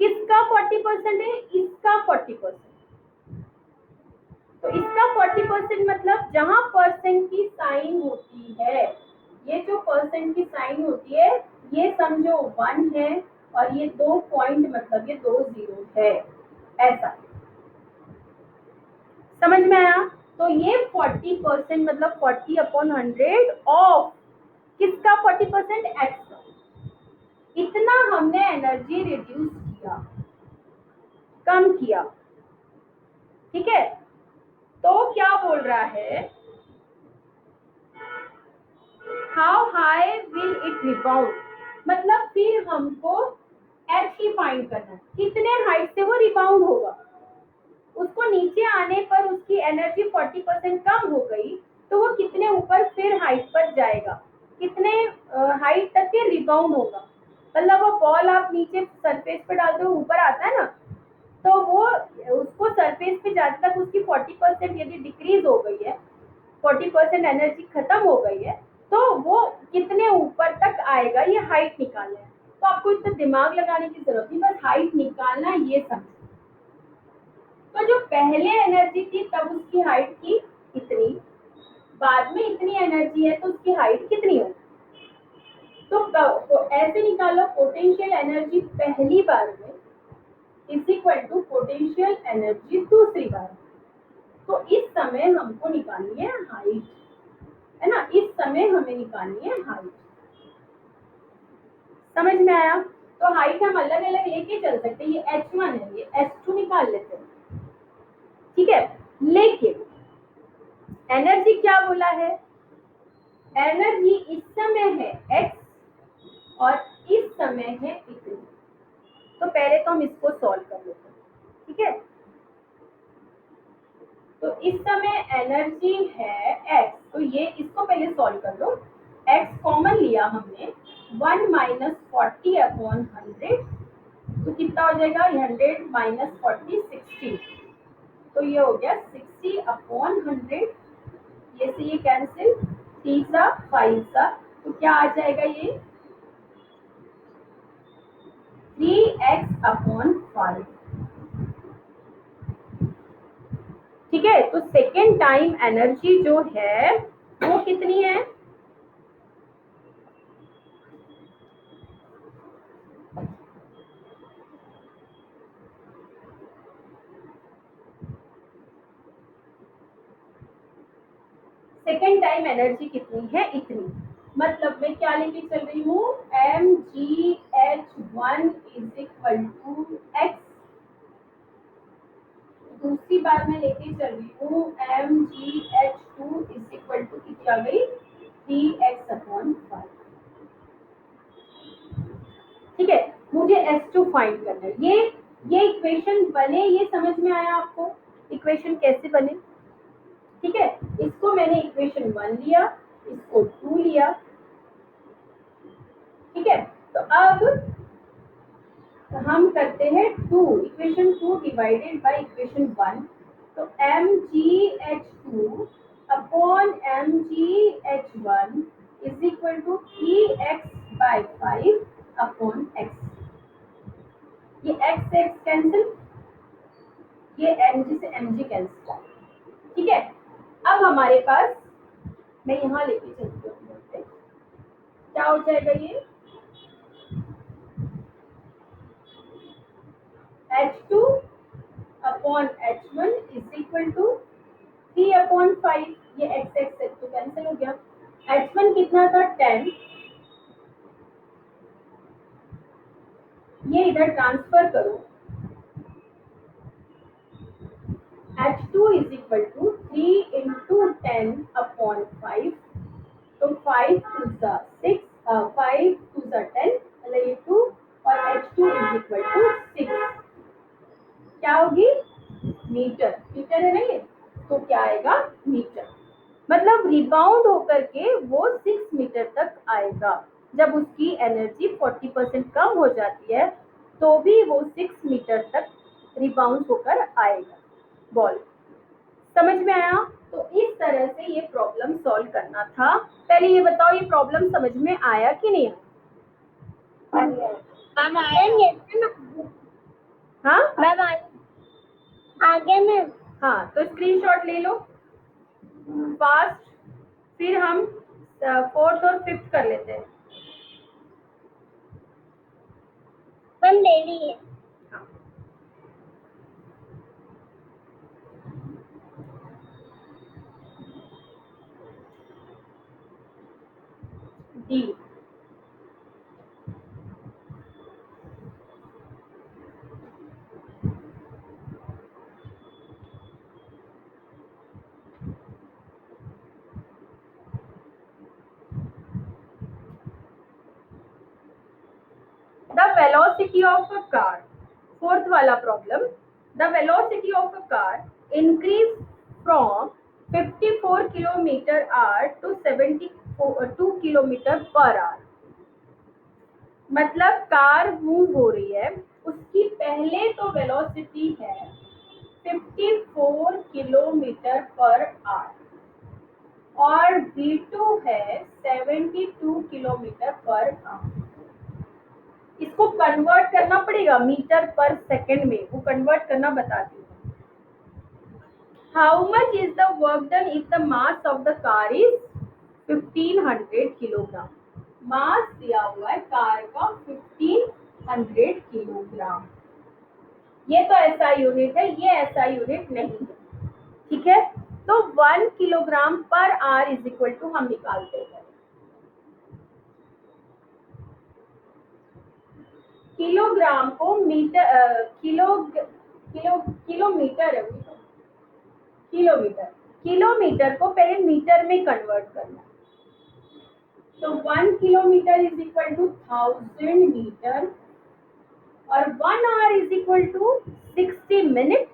किसका 40% है, इसका 40%, तो इसका 40% मतलब जहां परसेंट की साइन होती है, ये जो परसेंट की साइन होती है ये समझो 1 है और ये 2 पॉइंट मतलब ये 2 जीरो है, ऐसा समझ में आया। तो ये 40% मतलब 40/100 ऑफ किसका 40%, एक्स का, इतना हमने एनर्जी रिड्यूस किया, कम किया, ठीक है। तो क्या बोल रहा है, how high will it rebound, मतलब फिर हमको एच ही फाइंड करना है, कितने हाइट से वो रिबाउंड होगा, उसको नीचे आने पर उसकी एनर्जी 40% कम हो गई तो वो कितने ऊपर फिर हाइट पर जाएगा, कितने हाइट तक के रिबाउंड होगा, मतलब वो बॉल आप नीचे सरफेस पे डालते हो ऊपर आता है ना, तो वो उसको सरफेस पे जाने तक उसकी 40% यदि डिक्रीज हो गई है, 40% एनर्जी खत्म हो गई है, तो वो कितने ऊपर तक आएगा, ये हाइट निकालना है। तो आपको इतना दिमाग लगाने की जरूरत नहीं, बस हाइट निकालना ये समझो। तो जो पहले एनर्जी थी तब उसकी हाइट थी इतनी, बाद में इतनी एनर्जी है तो उसकी हाइट कितनी होगी, तो ऐसे निकालो, पोटेंशियल एनर्जी पहली बार में is equal to potential energy दूसरी बार में, तो इस समय हमको निकालनी है हाइट, है ना, इस समय हमें निकालनी है हाइट, समझ में आया। तो हाइट हम अलग अलग लेके चल सकते हैं, ये h1 है, ये h2 निकाल लेते हैं, ठीक है। लेकिन एनर्जी क्या बोला है, एनर्जी इस समय है x और इस समय है इतनी, तो पहले तो हम इसको सॉल्व कर लेते हैं, ठीक है। तो इस समय एनर्जी है x, तो ये इसको पहले सॉल्व कर लो, x कॉमन लिया हमने, 1 माइनस 40/100, तो कितना हो जाएगा, 100 माइनस 40 60, तो ये हो गया 60/100, ये से ये कैंसिल, 3 5, तो क्या आ जाएगा, ये 3x/5, ठीक है। तो सेकेंड टाइम एनर्जी जो है वो कितनी है, सेकेंड टाइम एनर्जी कितनी है, इतनी, मतलब मैं क्या लेके चल रही हूँ, mgh1 is equal to x, दूसरी बार मैं लेके चल रही हूँ mgh2 इज इक्वल टू कितनी आ गई, 3x/5, ठीक है। मुझे S2 फाइंड करना है, ये इक्वेशन बने, ये समझ में आया आपको इक्वेशन कैसे बने, ठीक है। इसको मैंने इक्वेशन 1 लिया, इसको 2 लिया, ठीक है। तो अब हम करते हैं 2, इक्वेशन 2 डिवाइडेड बाय इक्वेशन 1, तो mgh2 upon mgh1 is equal to 3x/5 upon x, ये x से x कैंसिल, ये mg से mg कैंसिल, ठीक है। अब हमारे पास, मैं यहाँ लेके चलती हूँ, क्या हो जाएगा, ये H2 upon H1 is equal to 3/5, ये x x तो कैंसिल हो गया। H1 कितना था 10, ये इधर ट्रांसफर करो, H2 is equal to 3 into 10/5, तो 5 टू सा 6, 5 टू सा 10 मतलब ये 2 और H2 इज इक्वल टू 6, क्या होगी मीटर, मीटर है ना ये, तो क्या आएगा मीटर, मतलब रिबाउंड होकर के वो 6 मीटर तक आएगा। जब उसकी एनर्जी 40% कम हो जाती है तो भी वो 6 मीटर तक रिबाउंड होकर आएगा बॉल। समझ में आया? तो इस तरह से ये प्रॉब्लम सॉल्व करना था। पहले ये बताओ ये प्रॉब्लम समझ में आया कि नहीं आया? हाँ मैम आगे मैम। हाँ, तो स्क्रीनशॉट ले लो फास्ट, फिर हम 4th और 5th कर लेते हैं। मैम ले ली है। D, the velocity of a car, 4th वाला problem, the velocity of a car increase from 54 km/h to 72 km/h। मतलब कार मूव हो रही है, उसकी पहले तो वेलोसिटी है 54 km/h और v2 है 72 km/h। इसको कन्वर्ट करना पड़ेगा मीटर पर सेकंड में, वो कन्वर्ट करना बताती हूँ। How much is the work done if the mass of the car is 1500 kilogram. Mass दिया हुआ है कार का 1500 किलोग्राम। ये तो एसआई यूनिट है, ये एसआई यूनिट नहीं है, ठीक है। तो 1 किलोग्राम पर आर इज इक्वल टू हम निकालते हैं किलोग्राम को मीटर, किलोमीटर है, किलोमीटर, किलोमीटर को पहले मीटर में कन्वर्ट करना है। तो 1 kilometre is equal to 1000 metre और 1 hour is equal to 60 minute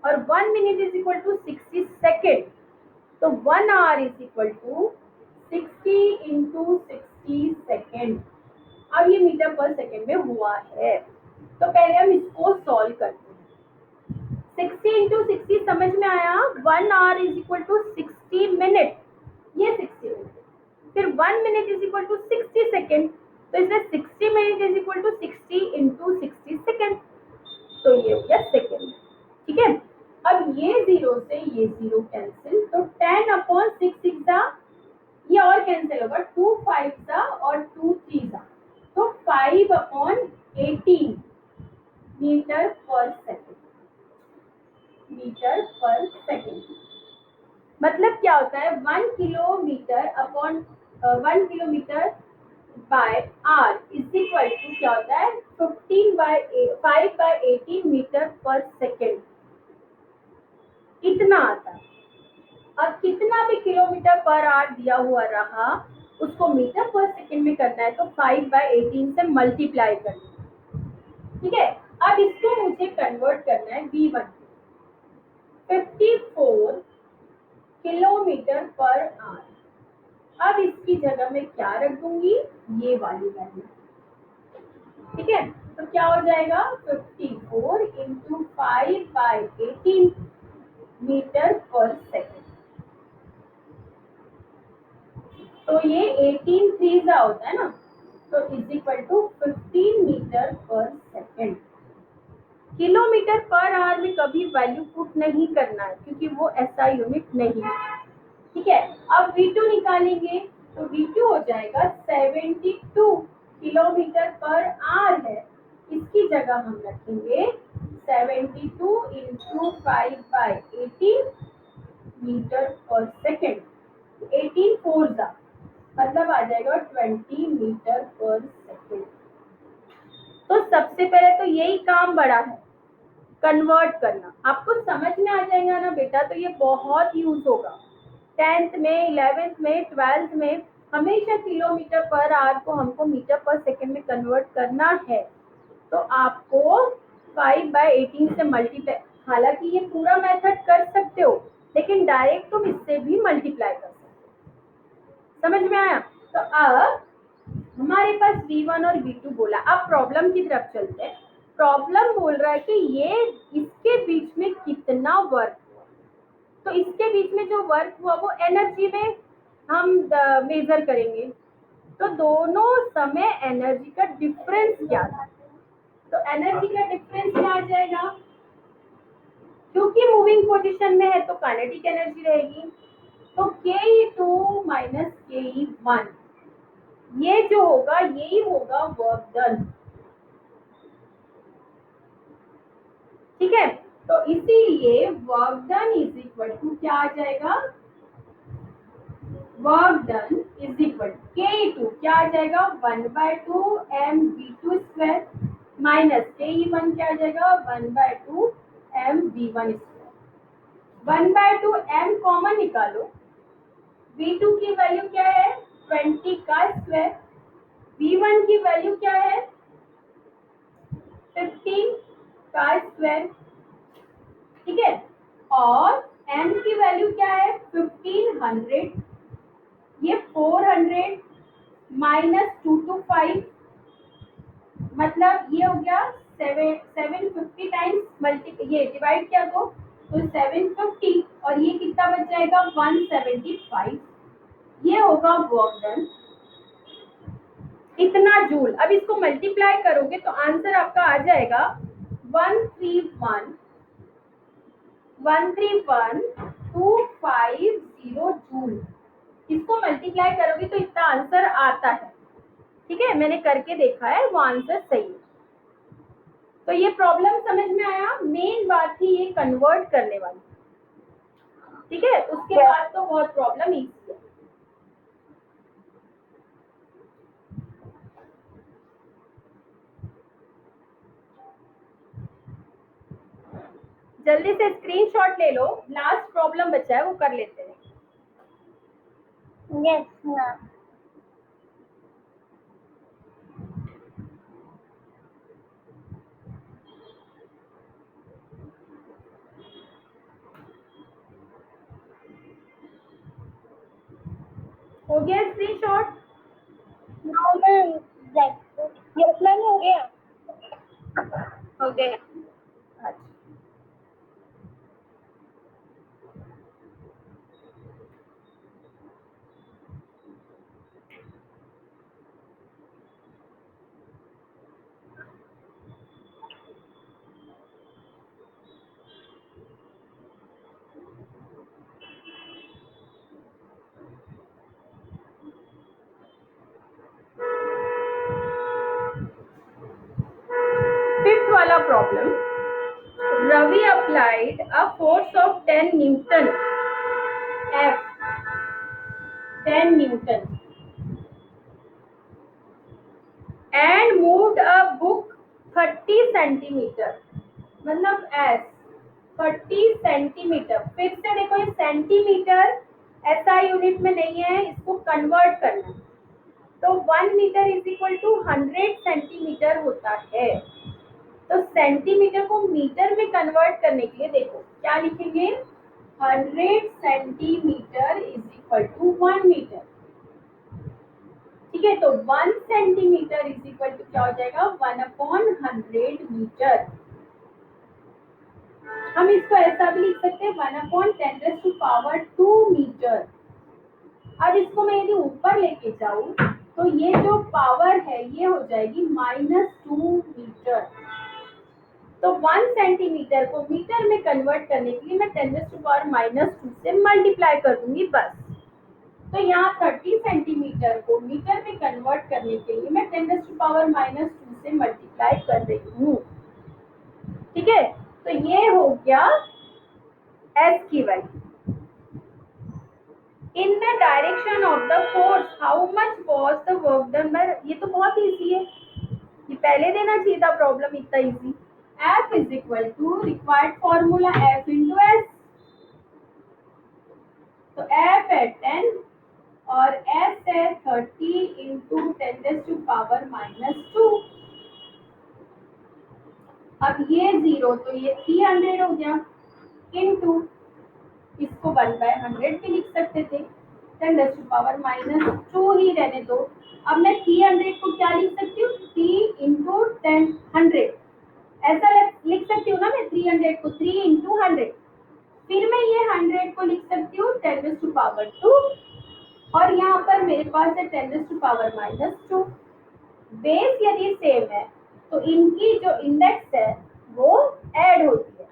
और 1 minute is equal to 60 second. तो 1 hour is equal to 60 into 60 second. अब ये मीटर पर सेकेंड में हुआ है, तो पहले हम इसको सॉल्व करते हैं। 60 इंटू 60 समझ में आया? 1 hour is equal to 60 minute, ये 60 मिनट, फिर 1 minute is equal to 60 second, तो इसमें 60 minute is equal to 60 into 60 second, तो ये हो गया सेकेंड, ठीक है। अब ये 0 से ये 0 कैंसिल, तो 10/6 ये और कैंसिल होगा, 2 5 और 2 3 तो 5/18 मीटर पर सेकेंड, मीटर पर सेकेंड। मतलब क्या होता है 1 kilometre upon 1 kilometre by R is equal to क्या होता है 5/18 मीटर पर सेकेंड, इतना आता है। अब कितना भी किलोमीटर पर आवर दिया हुआ रहा उसको मीटर पर सेकेंड में करना है, तो 5/18 से मल्टीप्लाई करना है, ठीक है। अब इसको मुझे कन्वर्ट करना है v1, 54 किलोमीटर पर आवर। अब इसकी जगह में क्या रख दूंगी, ये वाली वैल्यू, ठीक है। तो क्या हो जाएगा 54 इंटू 5/18 मीटर पर सेकेंड, तो ये 18 3 होता है ना, तो इज इक्वल टू 15 मीटर पर सेकेंड। किलोमीटर पर आवर में कभी वैल्यू पुट नहीं करना है क्योंकि वो एसआई यूनिट नहीं है, ठीक है। अब V2 निकालेंगे तो V2 हो जाएगा 72 किलोमीटर पर आवर है, इसकी जगह हम रखेंगे 72 इंटू 5/18 मीटर पर सेकेंड। 18 4 ज़ा मतलब आ जाएगा 20 मीटर पर सेकेंड। तो सबसे पहले तो यही काम बड़ा है, कन्वर्ट करना। आपको समझ में आ जाएगा ना बेटा, तो ये बहुत यूज होगा 10th में, 11th में, 12th में। हमेशा किलोमीटर पर आवर को हमको मीटर पर सेकेंड में कन्वर्ट करना है। तो आपको 5/18 से मल्टीप्लाई, हालांकि ये पूरा मेथड कर सकते हो, लेकिन डायरेक्ट तुम इससे भी मल्टीप्लाई कर सकते हो। समझ में आया? तो अब हमारे पास V1 और V2 बोला। अब प्रॉब्लम की तरफ चलते हैं। प्रॉब्लम बोल रहा है कि ये इसके बीच में कितना वर्क हुआ। तो इसके बीच में जो वर्क हुआ वो एनर्जी में हम मेजर करेंगे। तो दोनों समय एनर्जी का डिफरेंस क्या था? तो एनर्जी का डिफरेंस क्या आ जाएगा? क्योंकि मूविंग पोजीशन में है तो काइनेटिक एनर्जी रहेगी। तो Ke2 माइनस Ke1, ये जो होगा यही होगा वर्क डन। ठीक है, तो इसीलिए work done is equal to क्या आ जाएगा? Work done is equal to Ke2 क्या आ जाएगा? 1/2 mv2 माइनस Ke1 क्या आ जाएगा? 1/2 mv1। 1/2 m कॉमन निकालो। v2 की वैल्यू क्या है? 20 का स्क्वायर। v1 की वैल्यू क्या है? 15 का स्क्वायर। ठीक है, और m की वैल्यू क्या है? 1500। ये 400 माइनस 2 to 5 मतलब ये हो गया 750 टाइम्स मल्टी, ये डिवाइड किया तो 750, और ये कितना बच जाएगा? 175। ये होगा वर्क डन इतना जूल। अब इसको मल्टीप्लाई करोगे तो आंसर आपका आ जाएगा 131,250 जूल। इसको मल्टीप्लाई करोगे तो इतना आंसर आता है। ठीक है, मैंने करके देखा है, वो आंसर सही है। तो ये प्रॉब्लम समझ में आया? मेन बात थी ये कन्वर्ट करने वाली। ठीक है, उसके बाद तो बहुत प्रॉब्लम इजी है। जल्दी से स्क्रीनशॉट ले लो, लास्ट प्रॉब्लम बचा है वो कर लेते हैं। Yes ma'am. हो गया screenshot? No ma'am, yes ma'am हो गया। हो गया। अच्छा, फिफ्थ वाला problem. Ravi applied a force of 10 Newton F 10 Newton and moved a book 30 centimetre, मतलब S 30 सेंटीमीटर। फिर से देखो ये सेंटीमीटर SI यूनिट में नहीं है, इसको कन्वर्ट करना है। तो 1 metre is equal to 100 centimetre होता है। तो सेंटीमीटर को मीटर में कन्वर्ट करने के लिए देखो क्या लिखेंगे? 100 centimetre is equal to 1 metre. ठीक है, तो 1 सेंटीमीटर इज इक्वल टू क्या हो जाएगा? 1/100 मीटर। हम इसको ऐसा भी लिख सकते हैं 1/10⁻² मीटर। अब इसको मैं यदि ऊपर लेके जाऊं तो ये जो पावर है ये हो जाएगी -2 मीटर। तो 1 सेंटीमीटर को मीटर में कन्वर्ट करने के लिए मैं 10⁻² से मल्टीप्लाई कर दूंगी बस। तो यहाँ 30 सेंटीमीटर को मीटर में कन्वर्ट करने के लिए मैं 10⁻² से मल्टीप्लाई कर रही हूँ। ठीक है, तो ये हो गया एस की value. In the direction of the force how much was the work done by, ये तो बहुत इजी है, ये पहले देना चाहिए था प्रॉब्लम इतना easy. F is equal to required formula F into S, तो F है 10 और S है 30 इंटू 10⁻⁻²। अब ये 0 तो ये 300 हो गया, इंटू इसको 1/100 भी लिख सकते थे, 10⁻⁻² ही रहने दो। अब मैं 300 को क्या लिख सकती हूँ, 3 इंटू 100, ऐसा लिख सकती हूँ ना मैं, 300 को 3 इंटू 100, फिर मैं ये 100 को लिख सकती हूँ 10⁻², और यहाँ पर मेरे पास है 10⁻⁻²। बेस यदि सेम है तो इनकी जो इंडेक्स है वो ऐड होती है,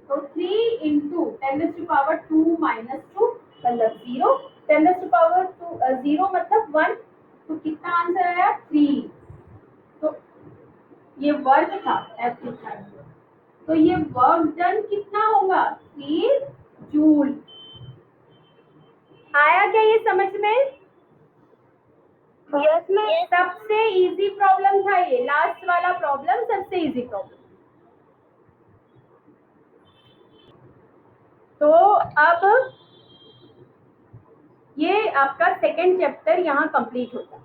तो 3 इंटू 10⁻² माइनस 2 मतलब 0, 10⁻² 0 मतलब 1, तो कितना आंसर आया 3। तो ये वर्क था F लिखा है, तो ये वर्क डन कितना होगा 3 जूल। आया क्या ये समझ में? Yes ma'am. सबसे इजी प्रॉब्लम था ये, लास्ट वाला प्रॉब्लम सबसे इजी प्रॉब्लम। तो अब ये आपका सेकेंड चैप्टर यहाँ कंप्लीट होता है।